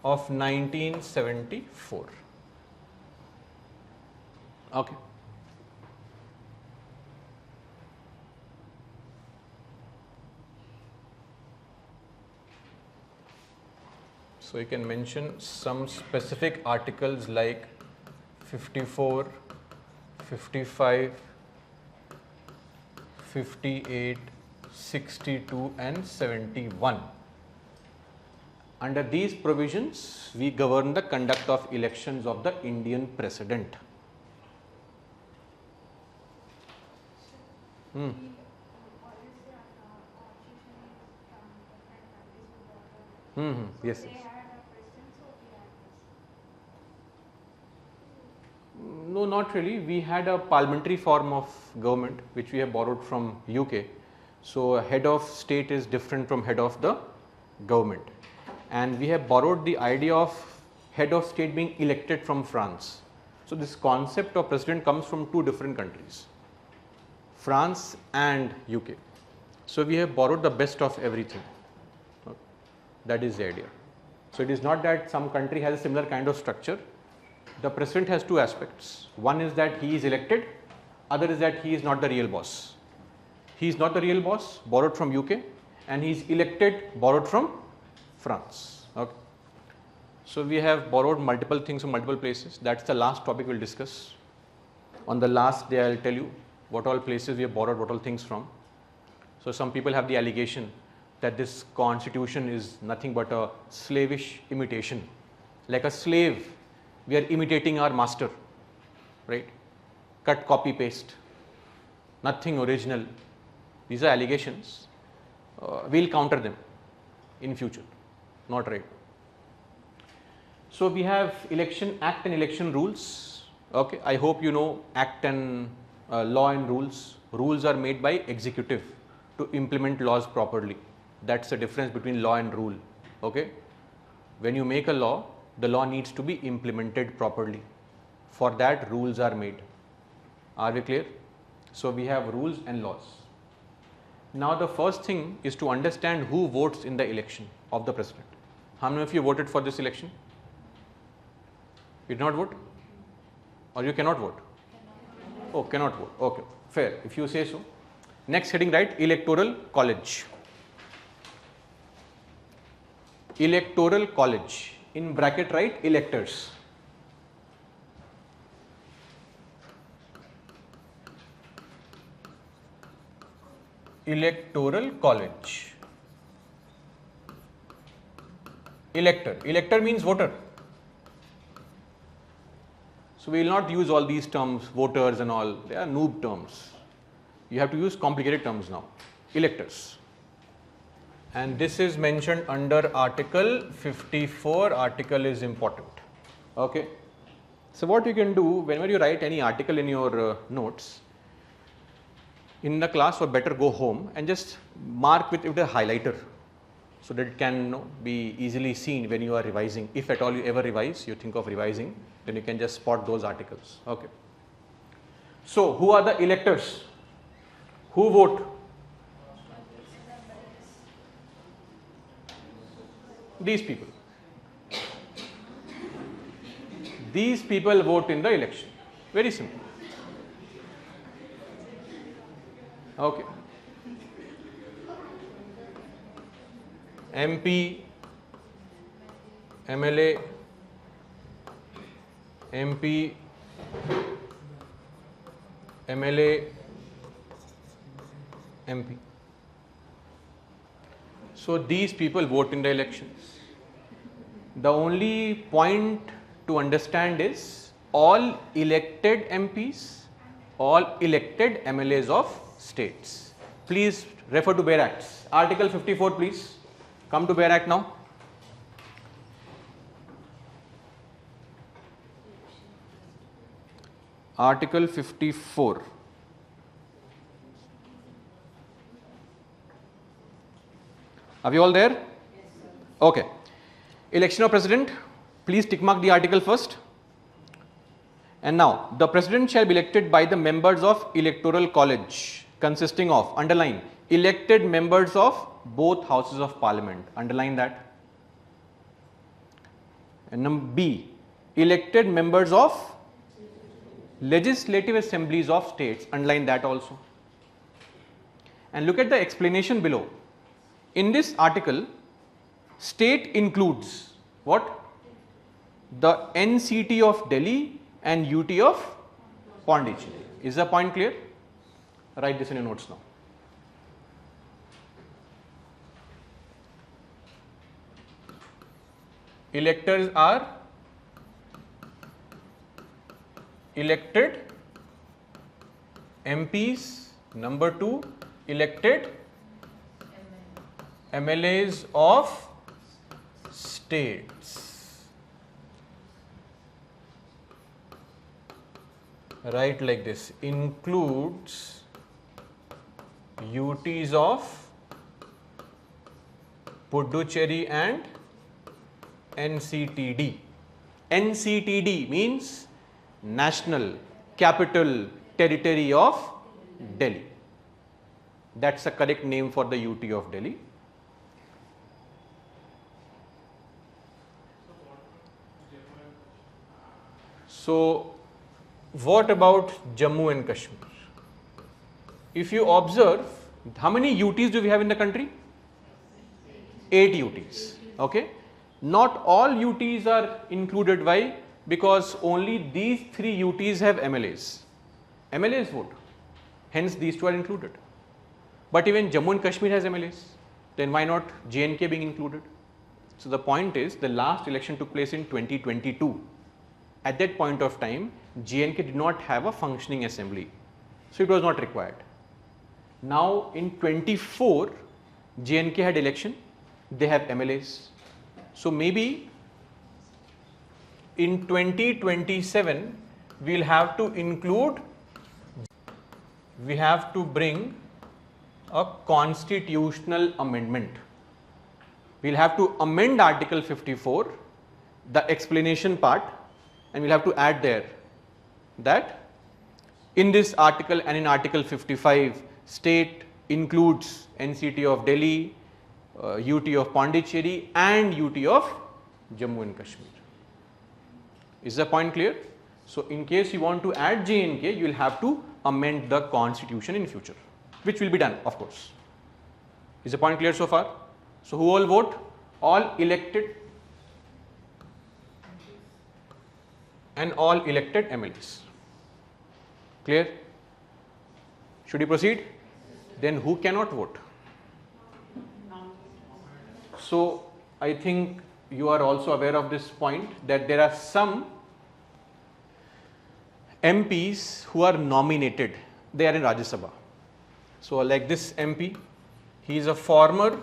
of 1974. Okay. So you can mention some specific articles like 54, 55, 58, 62 and 71. Under these provisions, we govern the conduct of elections of the Indian president. Yes. No, not really. We had a parliamentary form of government which we have borrowed from UK. So head of state is different from head of the government. And we have borrowed the idea of head of state being elected from France. So this concept of president comes from two different countries, France and UK. So we have borrowed the best of everything. That is the idea. So it is not that some country has a similar kind of structure. The president has two aspects. One is that he is elected, other is that he is not the real boss. He is not the real boss, borrowed from UK, and he is elected, borrowed from France. Okay. So we have borrowed multiple things from multiple places. That's the last topic we'll discuss. On the last day I'll tell you what all places we have borrowed what all things from. So some people have the allegation that this constitution is nothing but a slavish imitation. Like a slave, we are imitating our master, right? Cut, copy, paste, nothing original. These are allegations. We'll counter them in future, not right. So we have Election Act and election rules. Okay, I hope you know Act and law and rules. Rules are made by executive to implement laws properly. That's the difference between law and rule. Okay, when you make a law, the law needs to be implemented properly. For that, rules are made. Are we clear? So we have rules and laws. Now the first thing is to understand who votes in the election of the president. How many of you voted for this election? You did not vote? Or you cannot vote? Oh, cannot vote. Okay, fair. If you say so. Next heading, right? Electoral College. electoral college, in bracket write electors. Electoral college. Elector. Elector means voter. So we will not use all these terms, voters and all, they are noob terms. You have to use complicated terms now. Electors. And this is mentioned under article 54. Article is important. Okay. So what you can do whenever you write any article in your notes, in the class or better go home and just mark with a highlighter so that it can be easily seen when you are revising. If at all you ever revise, you think of revising, then you can just spot those articles. Okay. So who are the electors? Who vote? These people. These people vote in the election. Very simple. Okay. MP, MLA, MP, MLA, MP. So these people vote in the elections. The only point to understand is all elected MPs, all elected MLAs of states. Please refer to Bare Acts. Article 54, please. Come to Bare Act now. Article 54. Are we all there? Yes, okay. Election of president. Please tick mark the article first. And now, the president shall be elected by the members of electoral college consisting of, underline, elected members of both houses of parliament. Underline that. And number B, elected members of legislative assemblies of states. Underline that also. And look at the explanation below. In this article, state includes what? The NCT of Delhi and UT of Pondicherry. Is the point clear? Write this in your notes now. Electors are elected MPs. Number 2, elected MLAs of states. Write like this, includes UTs of Puducherry and NCTD. NCTD means National Capital Territory of Delhi. That's the correct name for the UT of Delhi. So, what about Jammu and Kashmir? If you observe, how many UTs do we have in the country? 8 UTs. Okay. Not all UTs are included. Why? Because only these 3 UTs have MLAs. MLAs vote. Hence, these 2 are included. But even Jammu and Kashmir has MLAs. Then why not J&K being included? So, the point is, the last election took place in 2022. At that point of time, J&K did not have a functioning assembly. So, it was not required. Now, in 24, J&K had election. They have MLAs. So, maybe in 2027, we will have to include, we have to bring a constitutional amendment. We will have to amend Article 54, the explanation part, and we will have to add there that in this article and in Article 55, state includes NCT of Delhi, UT of Pondicherry and UT of Jammu and Kashmir. Is the point clear? So, in case you want to add J&K, you will have to amend the constitution in future, which will be done, of course. Is the point clear so far? So, who all vote? all elected and all elected MLAs. Clear? Should we proceed? Then who cannot vote? So I think you are also aware of this point, that there are some MPs who are nominated, they are in Rajya Sabha. So like this MP, he is a former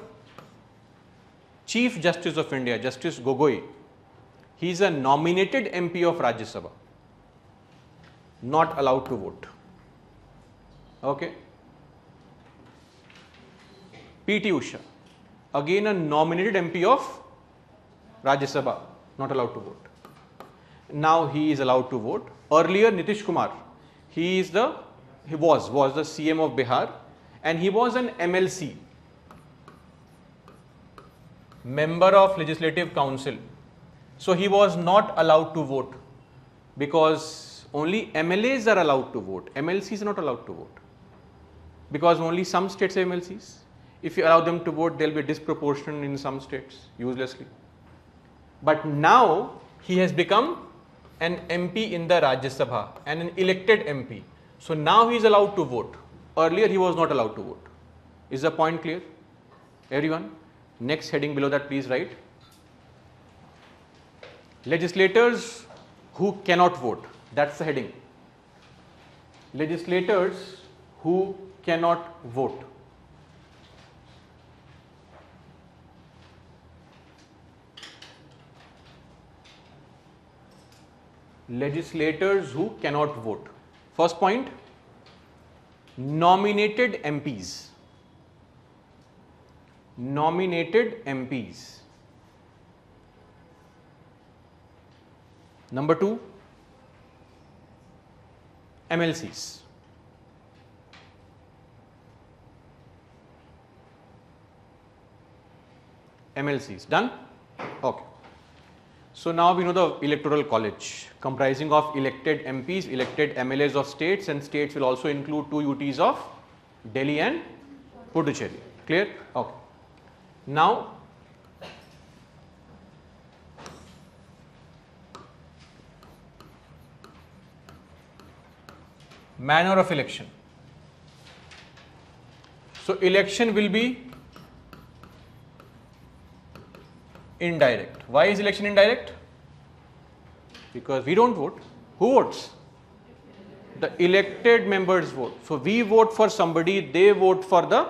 Chief Justice of India, Justice Gogoi. He is a nominated MP of Rajya Sabha, not allowed to vote. Okay. PT Usha, again a nominated MP of Rajya Sabha, not allowed to vote. Now he is allowed to vote. Earlier Nitish Kumar, he was the CM of Bihar, and he was an MLC, Member of Legislative Council. So he was not allowed to vote, because only MLAs are allowed to vote. MLCs are not allowed to vote, because only some states have MLCs. If you allow them to vote, there will be a disproportion in some states, uselessly. But now he has become an MP in the Rajya Sabha and an elected MP. So now he is allowed to vote. Earlier he was not allowed to vote. Is the point clear? Everyone? Next heading below that, please write. Legislators who cannot vote. That's the heading. Legislators who cannot vote. Legislators who cannot vote. First point, nominated MPs. Nominated MPs. Number 2, MLCs. MLCs. Done? Okay. So now we know the electoral college, comprising of elected MPs, elected MLAs of states, and states will also include 2 UTs of Delhi and Puducherry. Clear? Okay. Now manner of election. So election will be indirect. Why is election indirect? Because we don't vote. Who votes? The elected members vote. So we vote for somebody, they vote for the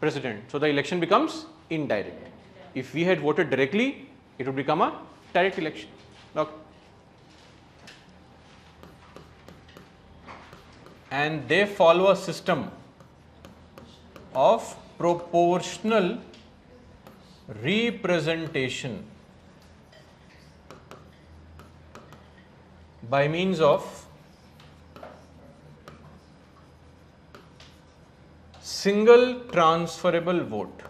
president. So the election becomes indirect. If we had voted directly, it would become a direct election. Okay. And they follow a system of proportional representation by means of single transferable vote.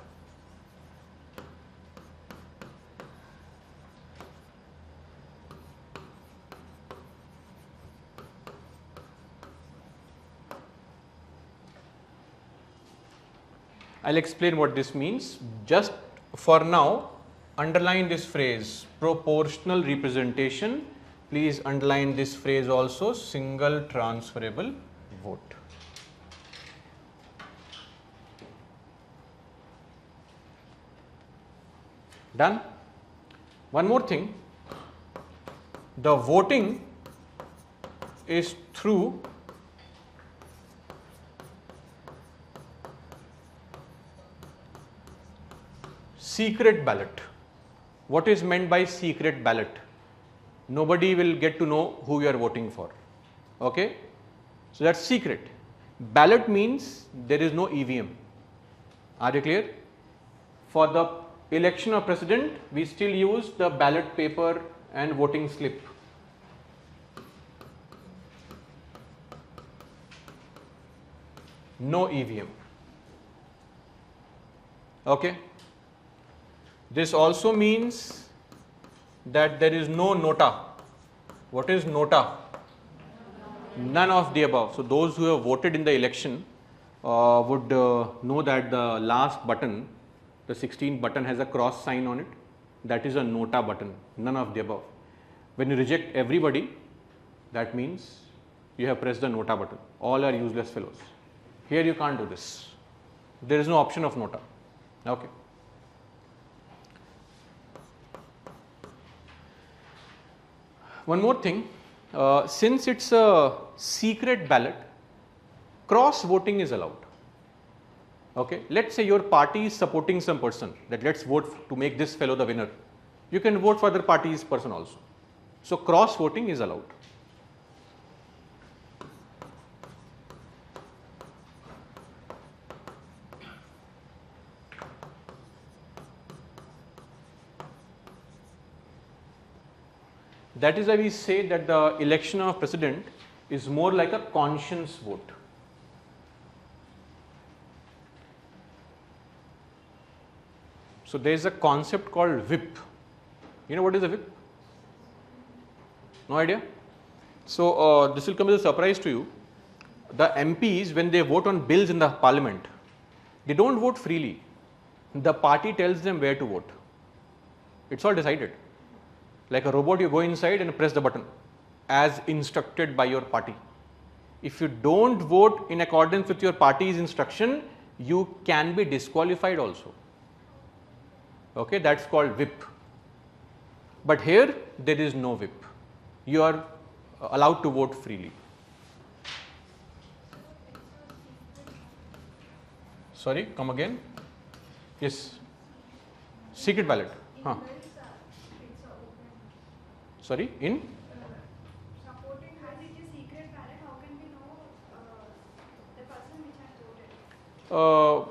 I'll explain what this means. Just for now, underline this phrase, proportional representation. Please underline this phrase also, single transferable vote. Done? One more thing, the voting is through secret ballot. What is meant by secret ballot? Nobody will get to know who you are voting for. Okay? So that's secret. Ballot means there is no EVM. Are you clear? For the election of president, we still use the ballot paper and voting slip. No EVM. Okay? This also means that there is no nota. What is nota? None of the above. So those who have voted in the election would know that the last button the 16th button has a cross sign on it, that is a nota button, none of the above. When you reject everybody, that means you have pressed the nota button. All are useless fellows. Here you can't do this. There is no option of nota. Okay. One more thing, since it's a secret ballot, cross voting is allowed. Okay. Let's say your party is supporting some person, that let's vote to make this fellow the winner. You can vote for the party's person also. So cross voting is allowed. That is why we say that the election of president is more like a conscience vote. So there is a concept called whip. You know what is a whip? No idea? So this will come as a surprise to you. The MPs, when they vote on bills in the parliament, they don't vote freely. The party tells them where to vote. It's all decided. Like a robot, you go inside and press the button as instructed by your party. If you don't vote in accordance with your party's instruction, you can be disqualified also. Okay, that's called whip. But here there is no whip. You are allowed to vote freely. Sorry, come again. Yes. Secret ballot. Huh. Sorry, in? Supporting as it is secret ballot, how can we know the person which has voted?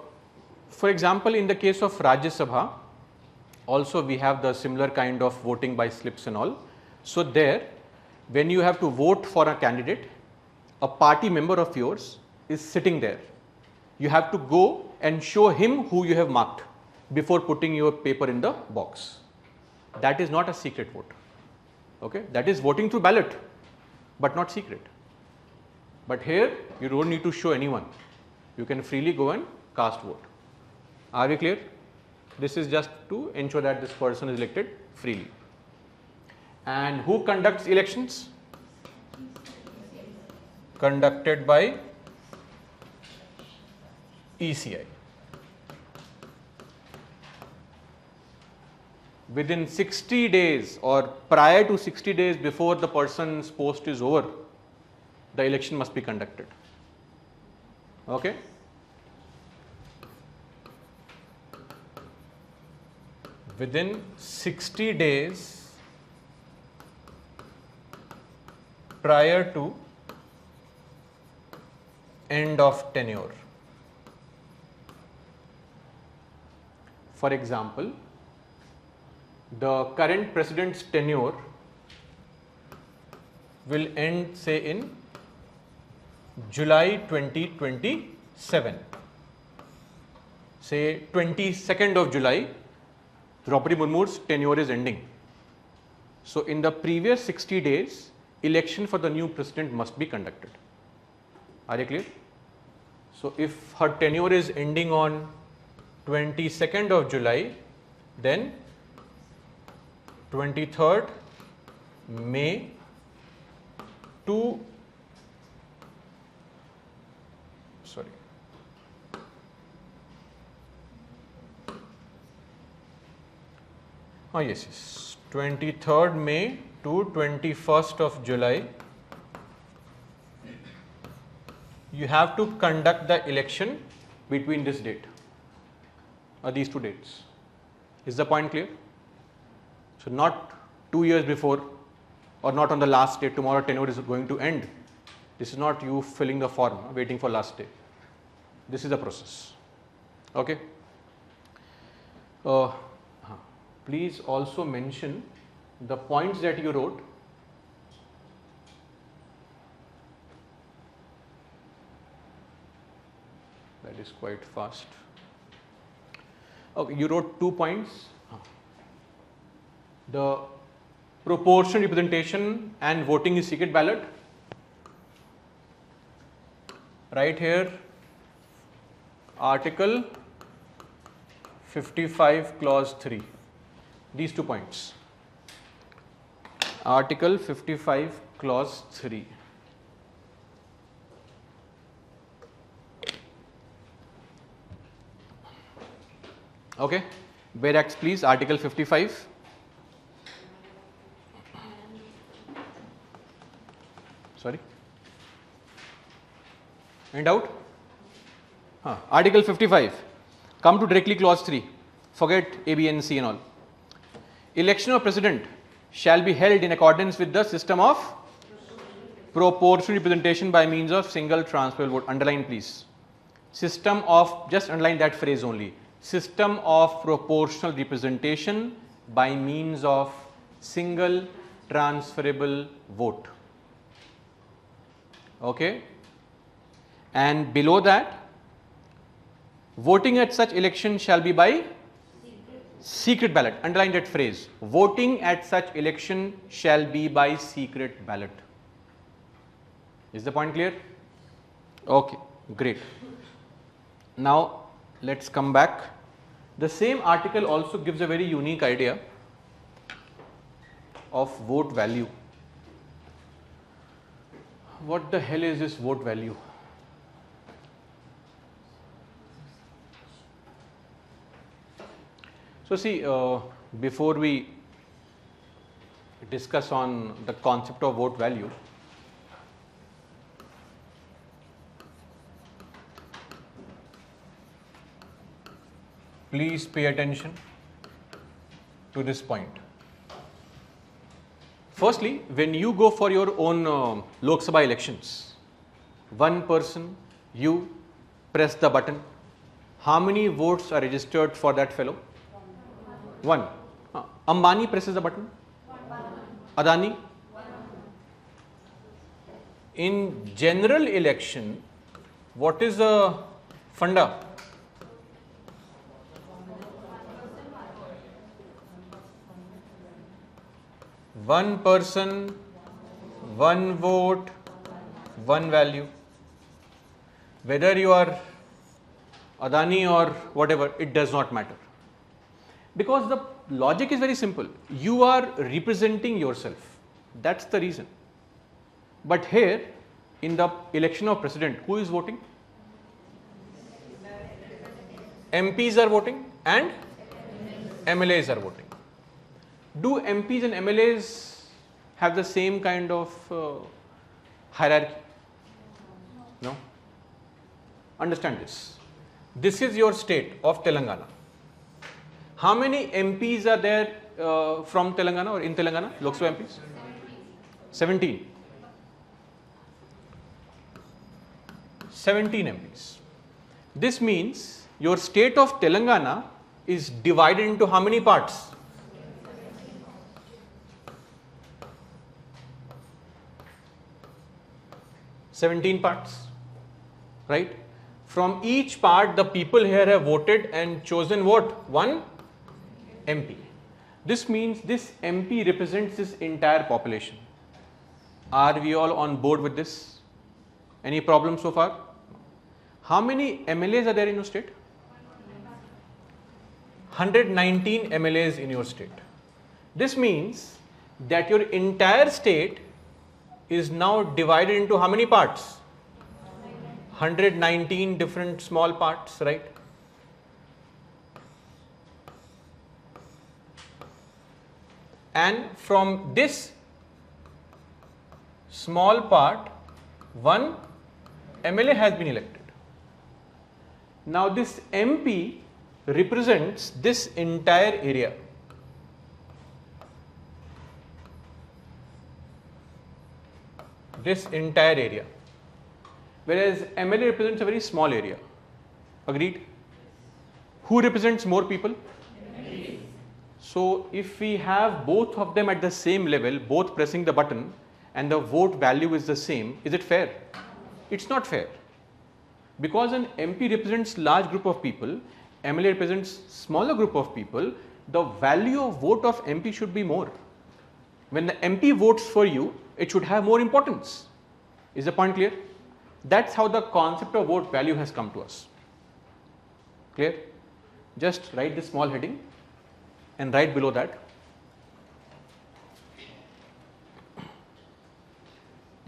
For example, in the case of Rajya Sabha, also we have the similar kind of voting by slips and all. So there, when you have to vote for a candidate, a party member of yours is sitting there. You have to go and show him who you have marked before putting your paper in the box. That is not a secret vote. Okay, that is voting through ballot, but not secret. But here you don't need to show anyone. You can freely go and cast vote. Are we clear? This is just to ensure that this person is elected freely. And who conducts elections? Conducted by ECI. Within 60 days or prior to 60 days before the person's post is over, the election must be conducted. Okay? Within 60 days prior to end of tenure. For example, the current president's tenure will end, say, in July 2027. Say 22nd of July, Draupadi Murmu's tenure is ending. So in the previous 60 days, election for the new president must be conducted. Are you clear? So if her tenure is ending on 22nd of July, then 23rd May to yes, 23rd May to 21st of July, you have to conduct the election between this date or these two dates. Is the point clear? So not 2 years before or not on the last day, tomorrow tenure is going to end. This is not you filling the form, waiting for last day. This is the process. Okay. Please also mention the points that you wrote. That is quite fast. Okay, you wrote 2 points. The proportional representation and voting is secret ballot. Right here, Article 55 clause 3. These 2 points. Article 55 clause 3. Okay, where acts please, Article 55. Sorry. Any doubt? Article 55. Come to directly clause 3. Forget A, B and C and all. Election of president shall be held in accordance with the system of proportional representation by means of single transferable vote. Underline please. System of, just underline that phrase only. System of proportional representation by means of single transferable vote. Okay. And below that, voting at such election shall be by secret ballot. Underline that phrase. Voting at such election shall be by secret ballot. Is the point clear? Okay, great. Now let's come back. The same article also gives a very unique idea of vote value. What the hell is this vote value? So see, before we discuss on the concept of vote value, please pay attention to this point. Firstly, when you go for your own Lok Sabha elections, one person, you press the button. How many votes are registered for that fellow? One. Ambani presses the button. Adani. In general election, what is the funda? One person, one vote, one value. Whether you are Adani or whatever, it does not matter. Because the logic is very simple. You are representing yourself. That's the reason. But here, in the election of president, who is voting? MPs are voting and MLAs are voting. Do MPs and MLAs have the same kind of hierarchy? No. Understand this. This is your state of Telangana. How many MPs are there from Telangana or in Telangana? Lok Sabha MPs? 17. 17 MPs. This means your state of Telangana is divided into how many parts? 17 parts, right? From each part, the people here have voted and chosen what? One MP. This means this MP represents this entire population. Are we all on board with this? Any problem so far? How many MLAs are there in your state? 119 MLAs in your state. This means that your entire state is now divided into how many parts? 119 different small parts, right? And from this small part, one MLA has been elected. Now this MP represents this entire area. This entire area. Whereas MLA represents a very small area. Agreed? Who represents more people? MLA. So if we have both of them at the same level, both pressing the button, and the vote value is the same, is it fair? It's not fair. Because an MP represents large group of people, MLA represents smaller group of people, the value of vote of MP should be more. When the MP votes for you, it should have more importance. Is the point clear? That's how the concept of vote value has come to us. Clear? Just write this small heading and right below that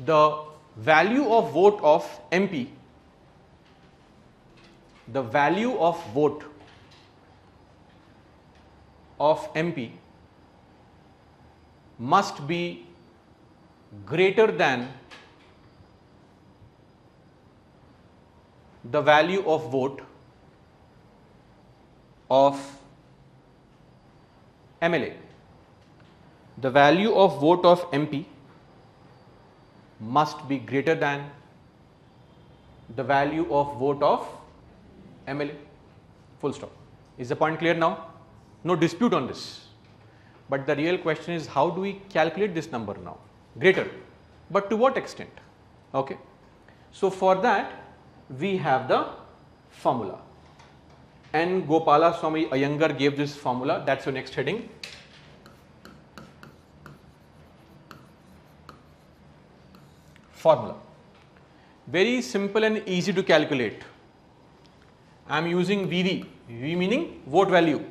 the value of vote of MP, the value of vote of MP must be greater than the value of vote of MLA. The value of vote of MP must be greater than the value of vote of MLA. Full stop. Is the point clear now? No dispute on this. But the real question is, how do we calculate this number now? Greater. But to what extent? Okay. So for that, we have the formula. N. Gopala Swami Iyengar gave this formula. That's your next heading. Formula. Very simple and easy to calculate. I am using VV. VV meaning vote value.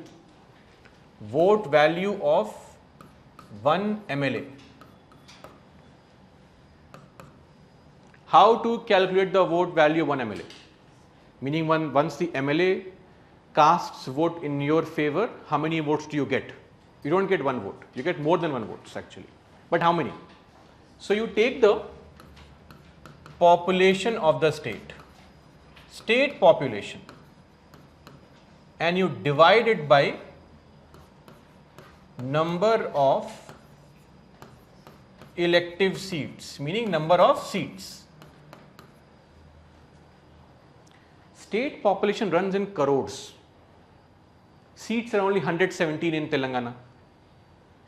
Vote value of one MLA. How to calculate the vote value of one MLA? Meaning once the MLA casts vote in your favor, how many votes do you get? You don't get one vote. You get more than one vote actually. But how many? So you take the population of the state population, and you divide it by number of elective seats, meaning number of seats. State population runs in crores. Seats are only 117 in Telangana.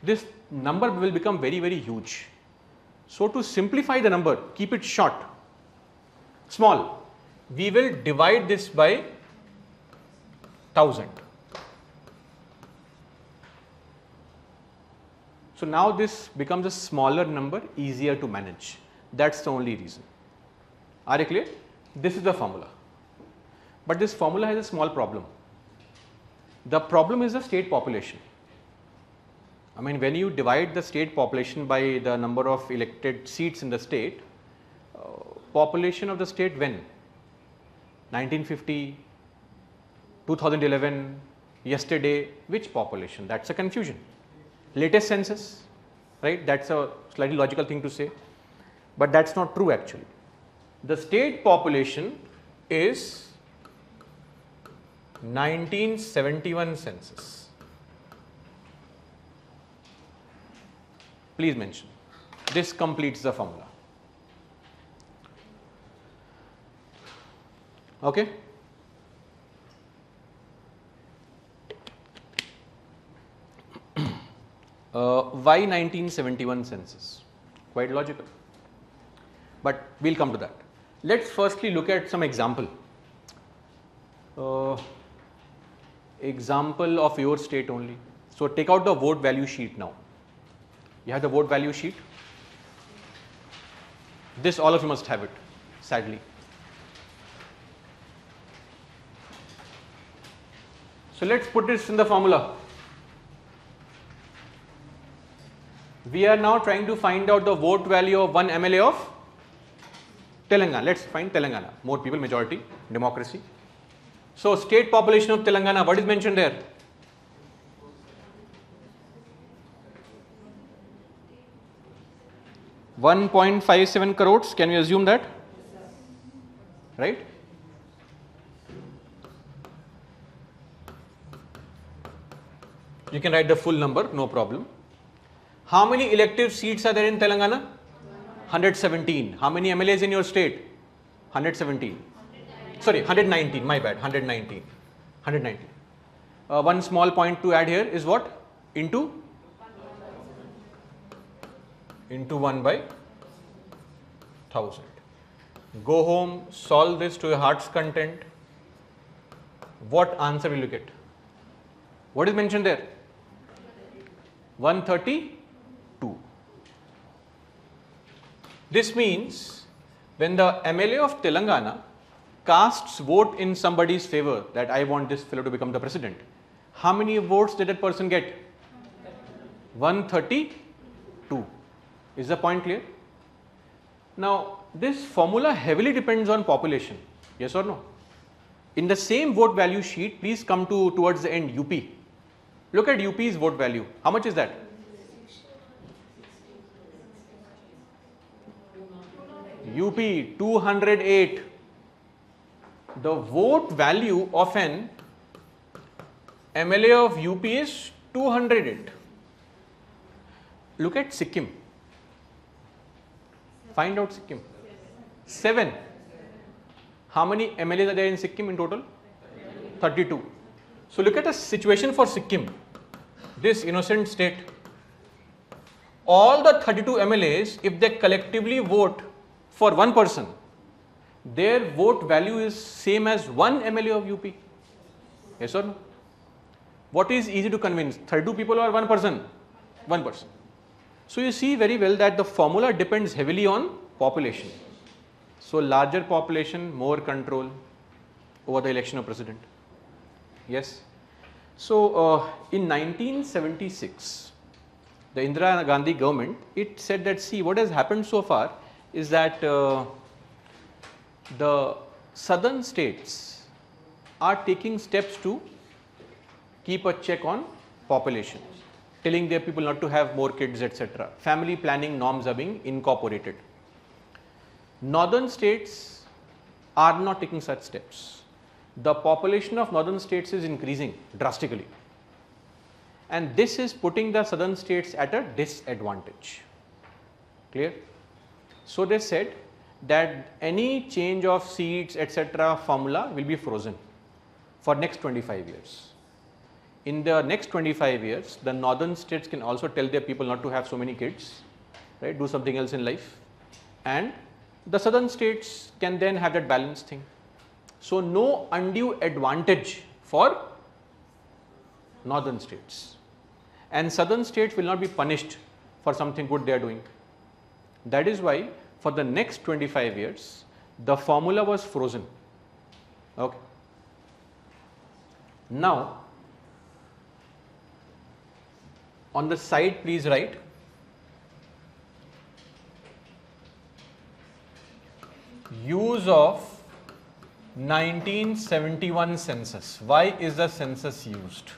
This number will become very, very huge. So to simplify the number, keep it short, small, we will divide this by 1000. So now this becomes a smaller number, easier to manage. That's the only reason. Are you clear? This is the formula. But this formula has a small problem. The problem is the state population. I mean, when you divide the state population by the number of elected seats in the state, population of the state when? 1950, 2011, yesterday, which population? That's a confusion. Latest census, right? That's a slightly logical thing to say, but that's not true actually. The state population is 1971 census. Please mention. This completes the formula. Okay? Why 1971 census? Quite logical. But we'll come to that. Let's firstly look at some example. Example of your state only. So take out the vote value sheet now. You have the vote value sheet. This all of you must have it, sadly. So let's put this in the formula. We are now trying to find out the vote value of one MLA of Telangana. Let's find Telangana. More people, majority, democracy. So state population of Telangana, what is mentioned there? $1.57 crores. Can we assume that? Right? You can write the full number, no problem. How many elective seats are there in Telangana? 117. How many MLAs in your state? 117. Sorry, 119. My bad. 119. 119. One small point to add here is what? Into 1 by 1000. Go home, solve this to your heart's content. What answer will you get? What is mentioned there? 132. This means when the MLA of Telangana casts vote in somebody's favor that I want this fellow to become the president, how many votes did that person get? 132. Is the point clear? Now, this formula heavily depends on population. Yes or no? In the same vote value sheet, please come towards the end, UP. Look at UP's vote value. How much is that? UP 208. The vote value of an MLA of UP is 208. Look at Sikkim. Find out Sikkim. 7. How many MLAs are there in Sikkim in total? 32. So look at the situation for Sikkim, this innocent state. All the 32 MLAs, if they collectively vote for one person, their vote value is same as one MLA of UP. Yes or no? What is easy to convince? 32 people or one person? One person. So you see very well that the formula depends heavily on population. So larger population, more control over the election of president. Yes. So in 1976, the Indira Gandhi government, it said that, see, what has happened so far is that the southern states are taking steps to keep a check on population, telling their people not to have more kids, etc. Family planning norms are being incorporated. Northern states are not taking such steps. The population of northern states is increasing drastically, and this is putting the southern states at a disadvantage. Clear? So they said that any change of seats, etc. formula will be frozen for next 25 years. In the next 25 years, the northern states can also tell their people not to have so many kids, right? Do something else in life, and the southern states can then have that balanced thing. So no undue advantage for northern states, and southern states will not be punished for something good they are doing. That is why for the next 25 years, the formula was frozen. Okay. Now, on the side, please write use of 1971 census. Why is the census used?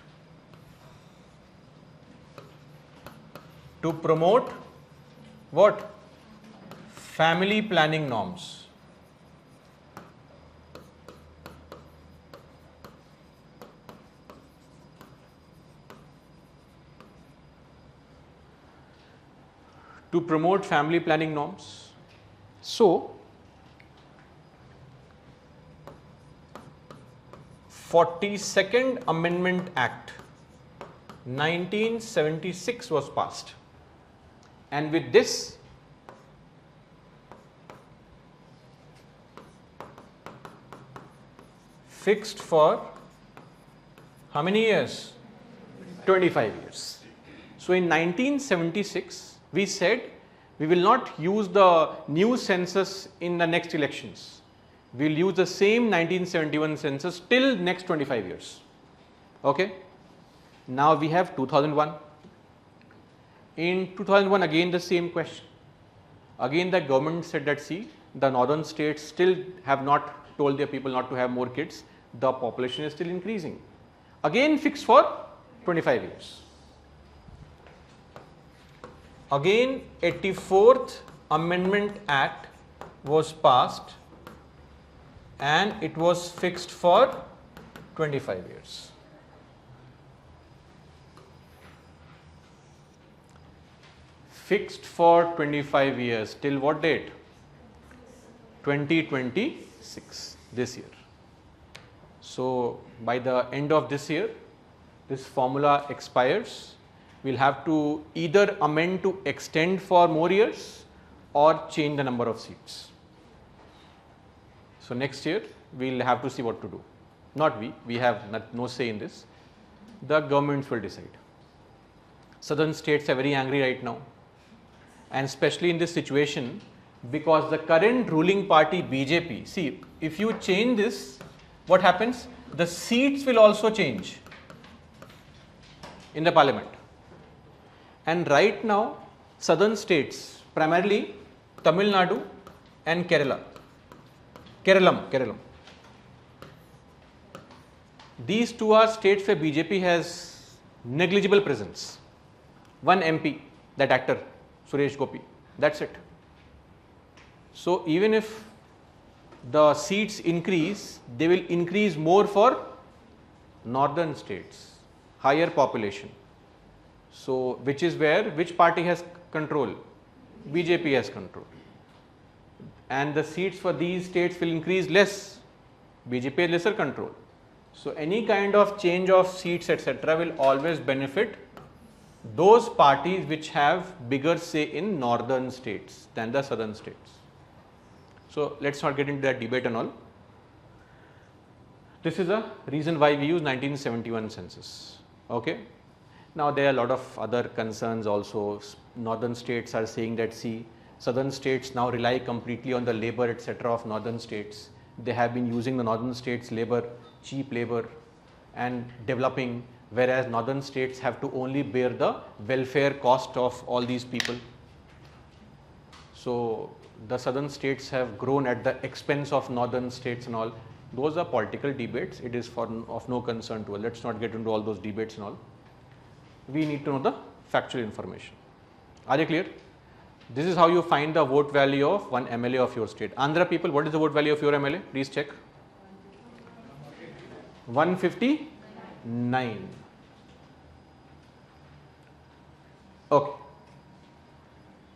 To promote what? Family planning norms. To promote family planning norms. So, 42nd Amendment Act 1976 was passed, and with this fixed for how many years? 25 years. So in 1976 we said we will not use the new census in the next elections. We will use the same 1971 census till next 25 years. Okay. Now we have 2001. In 2001 again the same question. Again the government said that, see, the northern states still have not told their people not to have more kids. The population is still increasing. Again fixed for 25 years. Again 84th Amendment Act was passed, and it was fixed for 25 years. Fixed for 25 years till what date? 2026, this year. So by the end of this year, this formula expires. We'll have to either amend to extend for more years or change the number of seats. So next year we'll have to see what to do. Not we have no say in this. The governments will decide. Southern states are very angry right now, and especially in this situation Because the current ruling party BJP, see, if you change this, what happens? The seats will also change in the parliament. And right now, southern states, primarily Tamil Nadu and Kerala. These two are states where BJP has negligible presence. One MP, that actor, Suresh Gopi, that's it. So even if the seats increase, they will increase more for northern states, higher population. So which is where, which party has control? BJP has control. And the seats for these states will increase less, BJP has lesser control. So any kind of change of seats etc. will always benefit those parties which have bigger say in northern states than the southern states. So let's not get into that debate and all. This is a reason why we use 1971 census. Okay. Now there are a lot of other concerns also. Northern states are saying that, see, southern states now rely completely on the labor etc. of northern states. They have been using the northern states labor, cheap labor and developing, whereas northern states have to only bear the welfare cost of all these people. So the southern states have grown at the expense of northern states and all. Those are political debates. It is of no concern to us. Let's not get into all those debates and all. We need to know the factual information. Are you clear? This is how you find the vote value of one MLA of your state. Andhra people, what is the vote value of your MLA? Please check. 159. Okay.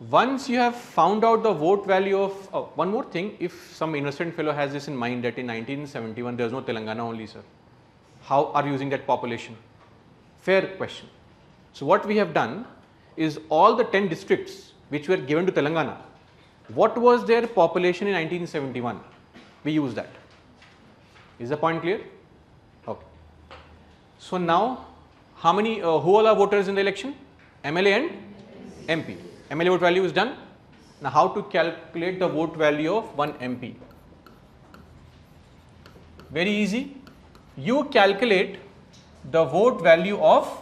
Once you have found out the vote value of, one more thing, if some innocent fellow has this in mind that in 1971 there was no Telangana only, sir. How are you using that population? Fair question. So what we have done is all the 10 districts which were given to Telangana, what was their population in 1971? We use that. Is the point clear? Okay. So now, how many, who all are voters in the election? MLA and MP. MLA vote value is done. Now how to calculate the vote value of one MP? Very easy. You calculate the vote value of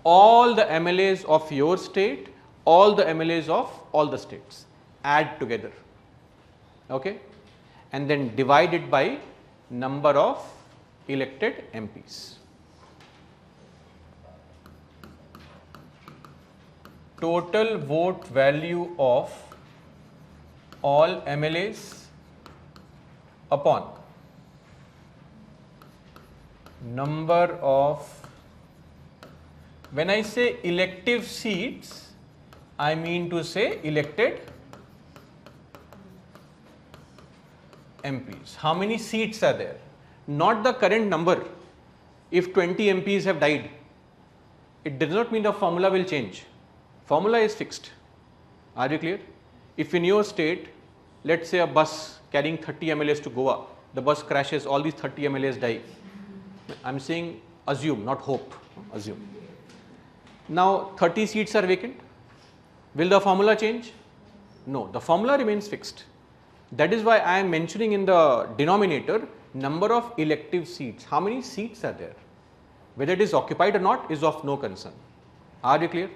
all the MLAs of your state, all the MLAs of all the states, add together, okay, and then divide it by number of elected MPs. Total vote value of all MLAs upon number of, when I say elective seats, I mean to say elected MPs. How many seats are there? Not the current number. If 20 MPs have died, it does not mean the formula will change. Formula is fixed. Are you clear? If in your state, let's say a bus carrying 30 MLAs to Goa, the bus crashes, all these 30 MLAs die. I am saying assume, not hope, assume. Now 30 seats are vacant. Will the formula change? No, the formula remains fixed. That is why I am mentioning in the denominator number of elective seats. How many seats are there? Whether it is occupied or not is of no concern. Are you clear?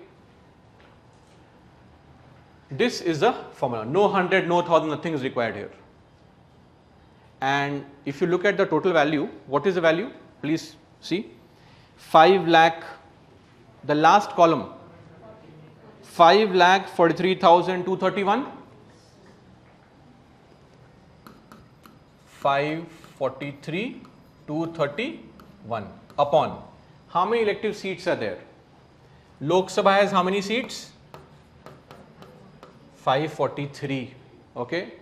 This is the formula. No 100, no 1000, nothing is required here. And if you look at the total value, what is the value? Please see. 5 lakh, the last column, 5,43,231. 543,231 upon. How many elective seats are there? Lok Sabha has how many seats? 543. Okay.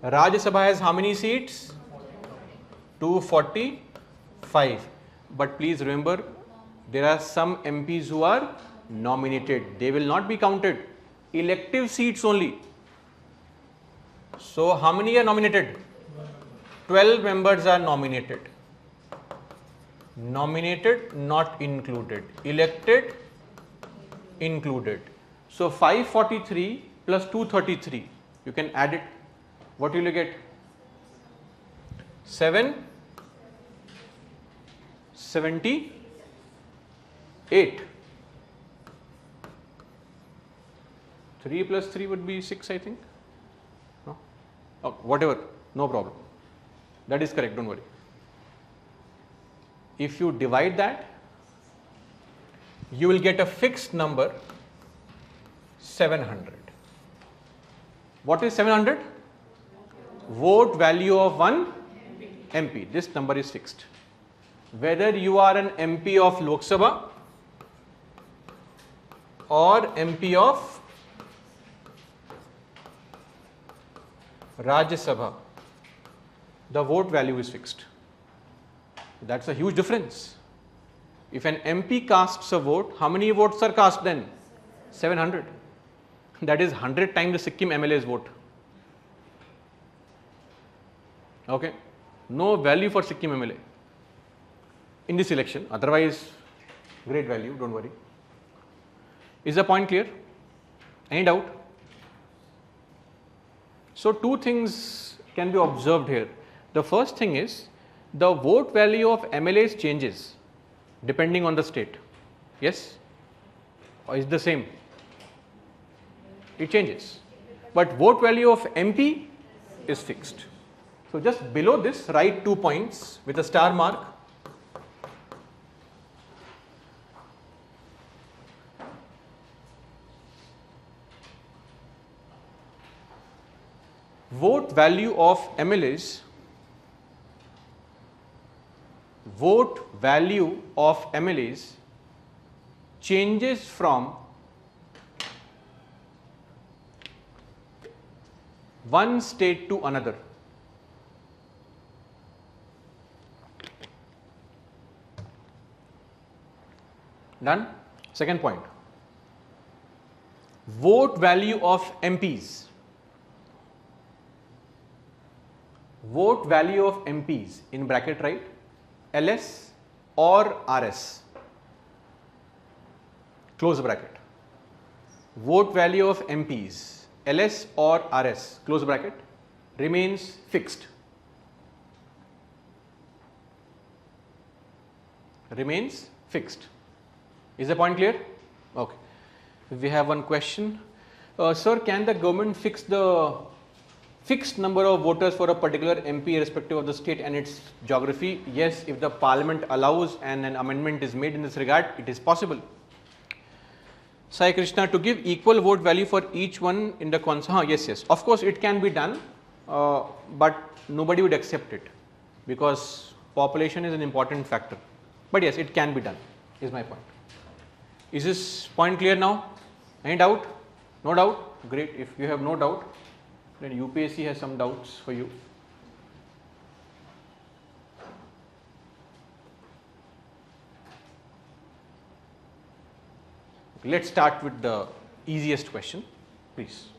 Rajya Sabha has how many seats? 245. But please remember, there are some MPs who are nominated. They will not be counted. Elective seats only. So how many are nominated? 12 members are nominated. Nominated, not included. Elected, included. So 543 plus 233. You can add it. What will you get? 778. 3 plus 3 would be 6, I think. No? Oh, whatever, no problem. That is correct, don't worry. If you divide that, you will get a fixed number 700. What is 700? Vote value of one MP. This number is fixed. Whether you are an MP of Lok Sabha or MP of Rajya Sabha, the vote value is fixed. That's a huge difference. If an MP casts a vote, how many votes are cast then? 700. That is 100 times the Sikkim MLA's vote. Okay. No value for Sikkim MLA in this election. Otherwise, great value, don't worry. Is the point clear? Any doubt? So, two things can be observed here. The first thing is the vote value of MLAs changes depending on the state. Yes? Or is the same? It changes. But vote value of MP is fixed. So, just below this, write 2 points with a star mark. Vote value of MLAs, changes from one state to another. Done? Second point. Vote value of MPs. Vote value of MPs in bracket write LS or RS. Close bracket. Vote value of MPs LS or RS, close bracket, remains fixed. Remains fixed. Is the point clear? Okay. We have one question. Sir, can the government fix the fixed number of voters for a particular MP irrespective of the state and its geography? Yes, if the parliament allows and an amendment is made in this regard, it is possible. Sai Krishna, to give equal vote value for each one in the yes, of course it can be done, but nobody would accept it because population is an important factor. But yes, it can be done, is my point. Is this point clear now? Any doubt? No doubt? Great. If you have no doubt, then UPSC has some doubts for you. Let's start with the easiest question, please.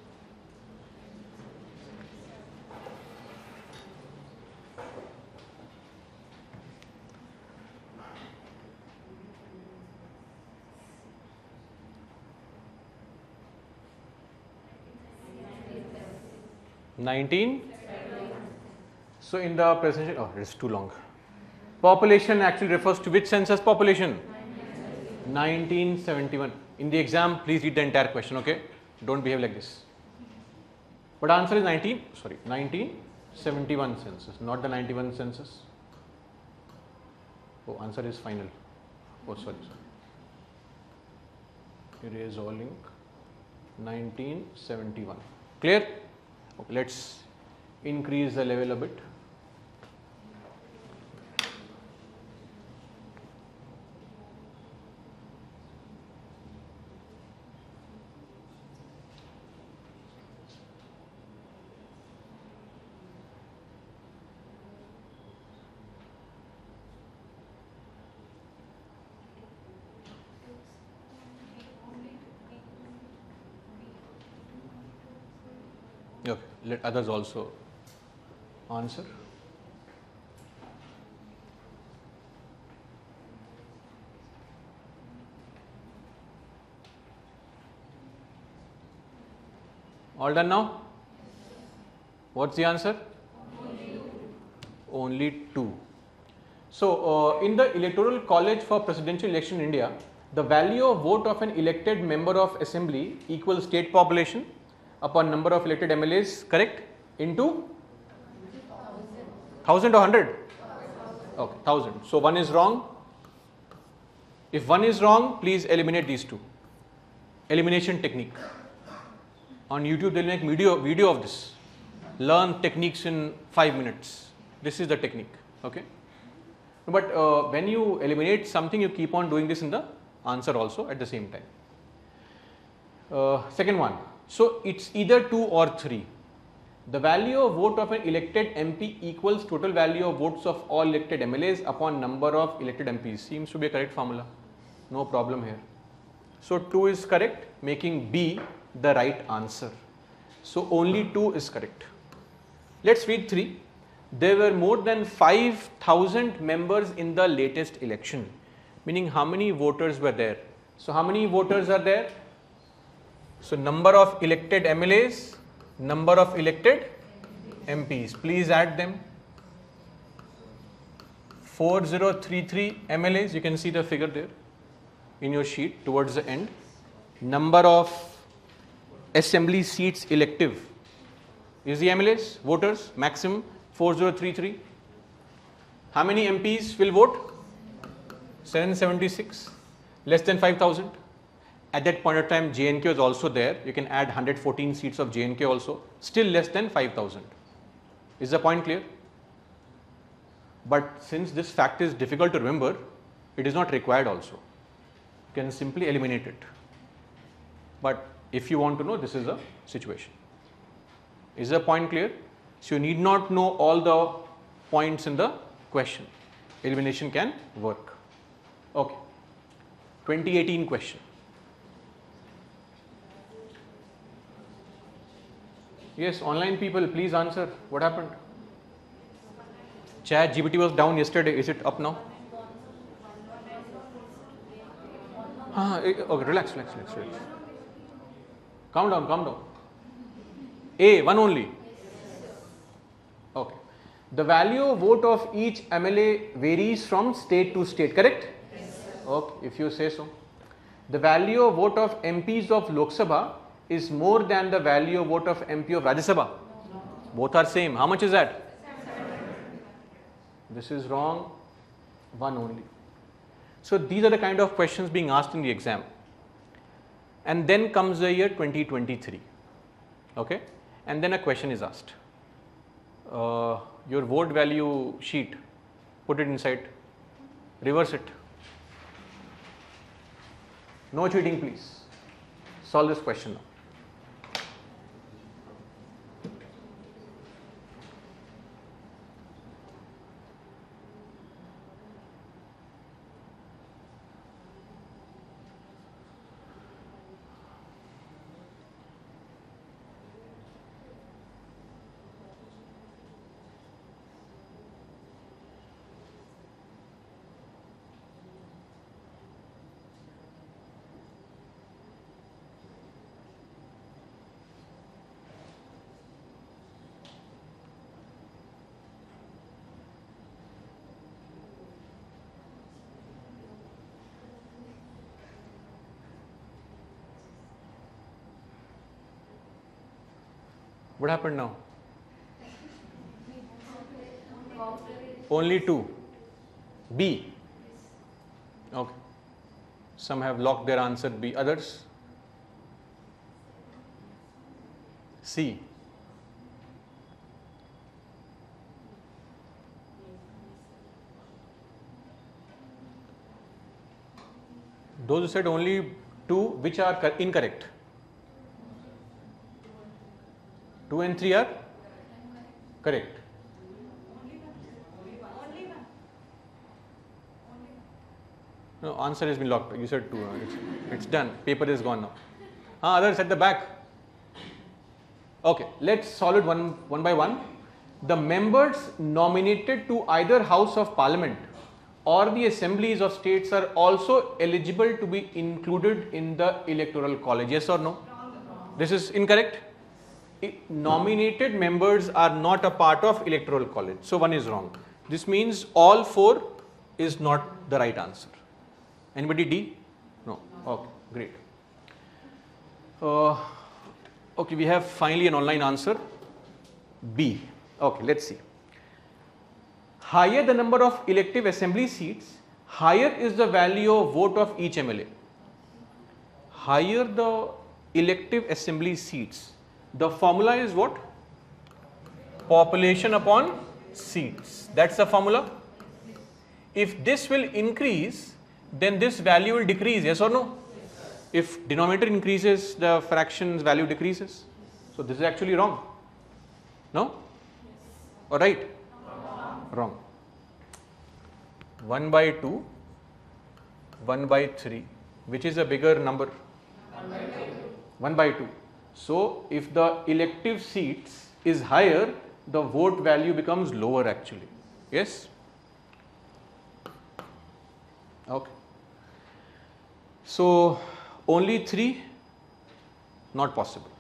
So in the presentation, oh, it's too long. Population actually refers to which census population? 1971. In the exam, please read the entire question, okay? Don't behave like this. But answer is 1971 census, not the 91 census. Oh, answer is final. Oh, sorry. Erase all link. 1971. Clear? Okay, let's increase the level a bit. Okay, let others also answer. All done now? What's the answer? Only 2. So, in the Electoral College for Presidential Election in India, the value of vote of an elected member of assembly equals state population upon number of elected MLAs, correct? Into 1000 or 100? Okay, 1000. So, 1 is wrong. If 1 is wrong, please eliminate these 2. Elimination technique. On YouTube, they will make video of this. Learn techniques in 5 minutes. This is the technique. Okay. But when you eliminate something, you keep on doing this in the answer also at the same time. Second one. So it's either 2 or 3. The value of vote of an elected MP equals total value of votes of all elected MLAs upon number of elected MPs. Seems to be a correct formula. No problem here. So 2 is correct, making B the right answer. So only 2 is correct. Let's read 3. There were more than 5,000 members in the latest election, meaning how many voters were there? So how many voters are there? So number of elected MLAs, number of elected MPs. Please add them. 4033 MLAs, you can see the figure there in your sheet towards the end. Number of assembly seats elective is the MLAs, voters, maximum 4033. How many MPs will vote? 776, less than 5,000. At that point of time, JNK was also there. You can add 114 seats of JNK also, still less than 5,000. Is the point clear? But since this fact is difficult to remember, it is not required also. You can simply eliminate it. But if you want to know, this is the situation. Is the point clear? So you need not know all the points in the question. Elimination can work. Okay. 2018 question. Yes, online people, please answer. What happened? Chat GPT was down yesterday. Is it up now? Okay, relax. Calm down. A, 1 only. Okay. The value of vote of each MLA varies from state to state, correct? Yes. Okay, if you say so. The value of vote of MPs of Lok Sabha is more than the value of vote of MP of Rajya Sabha. No. Both are same. How much is that? 700. This is wrong. 1 only. So these are the kind of questions being asked in the exam. And then comes the year 2023. Okay. And then a question is asked. Your vote value sheet, put it inside, reverse it. No cheating, please. Solve this question now. What happened now? Only 2. B. Okay. Some have locked their answer B. Others? C. Those who said only 2, which are incorrect? 2 and 3 are correct. No, answer has been locked. You said 2. It's done. Paper is gone now. Others at the back. Okay, let's solve it one by one. The members nominated to either House of Parliament or the assemblies of states are also eligible to be included in the electoral college. Yes or no? This is incorrect. nominated members are not a part of electoral college. So one is wrong. This means all 4 is not the right answer. Anybody D? No. Okay, great. Okay, we have finally an online answer. B. Okay, let's see. Higher the number of elective assembly seats, higher is the value of vote of each MLA. Higher the elective assembly seats. The formula is what? Population upon seats. That's the formula. If this will increase, then this value will decrease, yes or no? If denominator increases, the fraction's value decreases. So this is actually wrong. No? Or right? Wrong. 1 by 2, 1 by 3. Which is a bigger number? 1 by 2. So if the elective seats is higher, the vote value becomes lower actually. Yes? Okay. So only 3, not possible.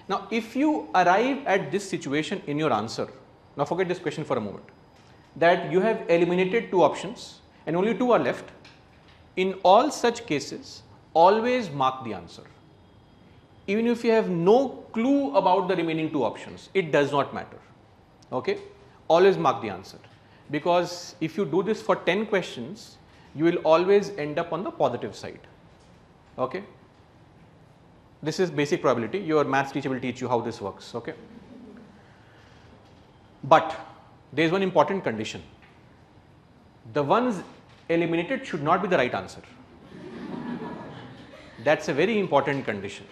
Now if you arrive at this situation in your answer, now forget this question for a moment, that you have eliminated 2 options and only 2 are left. In all such cases, always mark the answer. Even if you have no clue about the remaining 2 options, it does not matter. Okay? Always mark the answer. Because if you do this for 10 questions, you will always end up on the positive side. Okay? This is basic probability. Your maths teacher will teach you how this works. Okay? But there is one important condition. The ones eliminated should not be the right answer. That's a very important condition.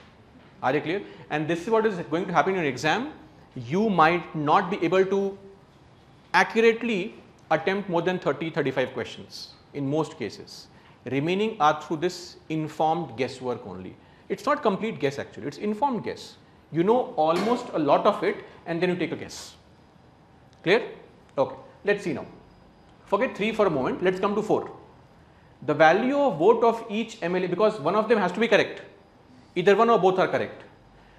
Are you clear? And this is what is going to happen in your exam. You might not be able to accurately attempt more than 30-35 questions in most cases. Remaining are through this informed guesswork only. It's not complete guess actually, it's informed guess. You know almost a lot of it and then you take a guess. Clear? Okay, let's see now. Forget 3 for a moment, let's come to 4. The value of vote of each MLA, because one of them has to be correct. Either one or both are correct.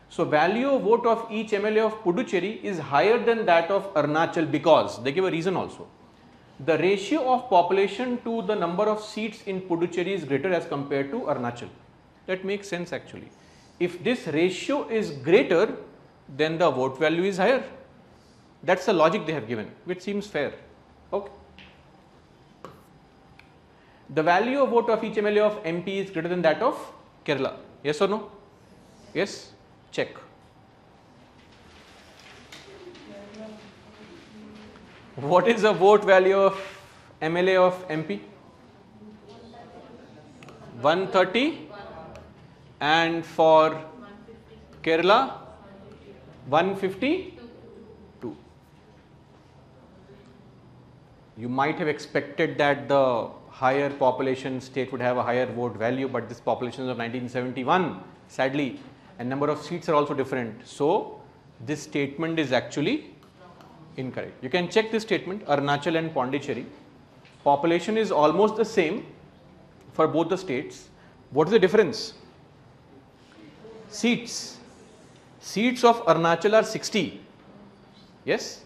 So value of vote of each MLA of Puducherry is higher than that of Arunachal because they give a reason also. The ratio of population to the number of seats in Puducherry is greater as compared to Arunachal. That makes sense actually. If this ratio is greater, then the vote value is higher. That's the logic they have given, which seems fair. Okay. The value of vote of each MLA of MP is greater than that of Kerala. Yes or no? Yes? Check. What is the vote value of MLA of MP? 130, and for Kerala 152. You might have expected that the higher population state would have a higher vote value, but this population is of 1971 sadly, and number of seats are also different. So this statement is actually incorrect. You can check this statement, Arunachal and Pondicherry. Population is almost the same for both the states. What is the difference? Seats. Seats of Arunachal are 60. Yes?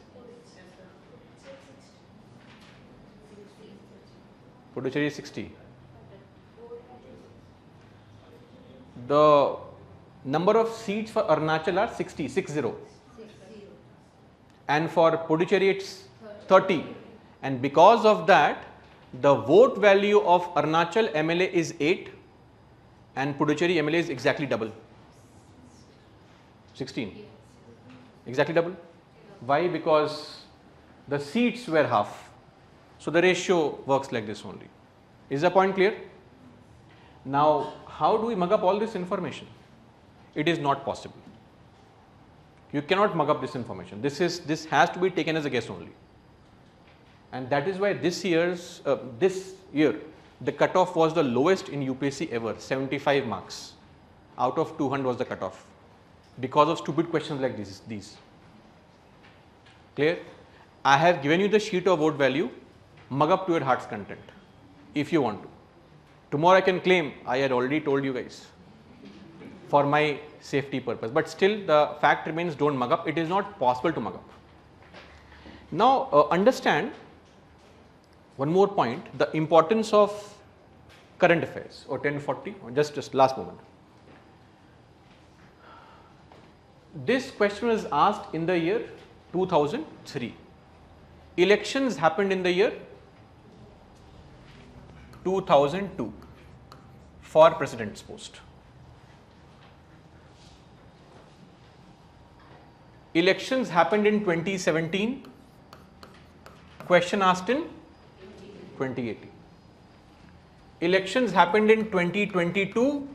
Puducherry is 60. The number of seats for Arunachal are 60. And for Puducherry it's 30. And because of that, the vote value of Arunachal MLA is 8 and Puducherry MLA is exactly double. 16. Exactly double. Why? Because the seats were half. So the ratio works like this only. Is the point clear? Now, how do we mug up all this information? It is not possible. You cannot mug up this information. This has to be taken as a guess only. And that is why this year, the cutoff was the lowest in UPSC ever, 75 marks. Out of 200 was the cutoff. Because of stupid questions like these. Clear? I have given you the sheet of vote value. Mug up to your heart's content if you want to. Tomorrow I can claim I had already told you guys. For my safety purpose, but still the fact remains, don't mug up. It is not possible to mug up. Now understand one more point, the importance of current affairs. Or 1040, or just last moment. This question was asked in the year 2003. Elections happened in the year 2002 for president's post. Elections happened in 2017, question asked in 2018. Elections happened in 2022,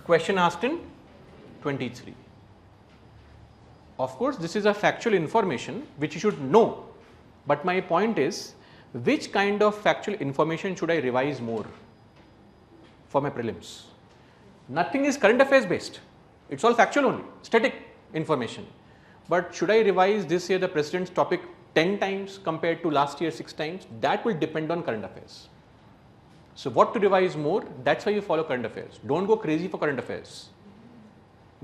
question asked in 23. Of course, this is a factual information which you should know, but my point is, which kind of factual information should I revise more for my prelims? Nothing is current affairs based, it's all factual only, static information. But should I revise this year the president's topic 10 times compared to last year 6 times? That will depend on current affairs. So what to revise more? That's why you follow current affairs. Don't go crazy for current affairs.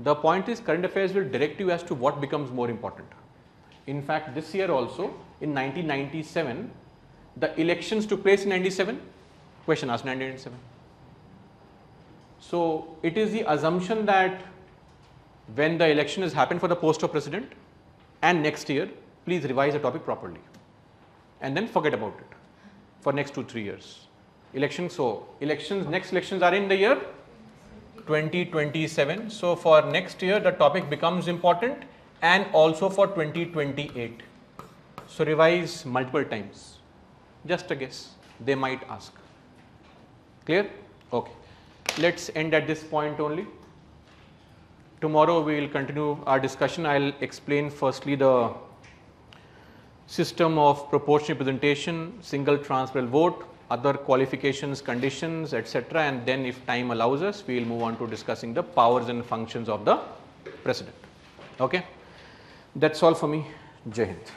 The point is, current affairs will direct you as to what becomes more important. In fact, this year also in 1997, the elections took place in 97, question asked 1997. So it is the assumption that when the election has happened for the post of president and next year, please revise the topic properly and then forget about it for next 2-3 years. Elections, so next elections are in the year 2027. So for next year, the topic becomes important, and also for 2028. So revise multiple times. Just a guess, they might ask. Clear? Okay. Let's end at this point only. Tomorrow we will continue our discussion. I will explain firstly the system of proportional representation, single transferable vote, other qualifications, conditions, etc. And then if time allows us, we will move on to discussing the powers and functions of the president. Okay. That's all for me. Jai Hind.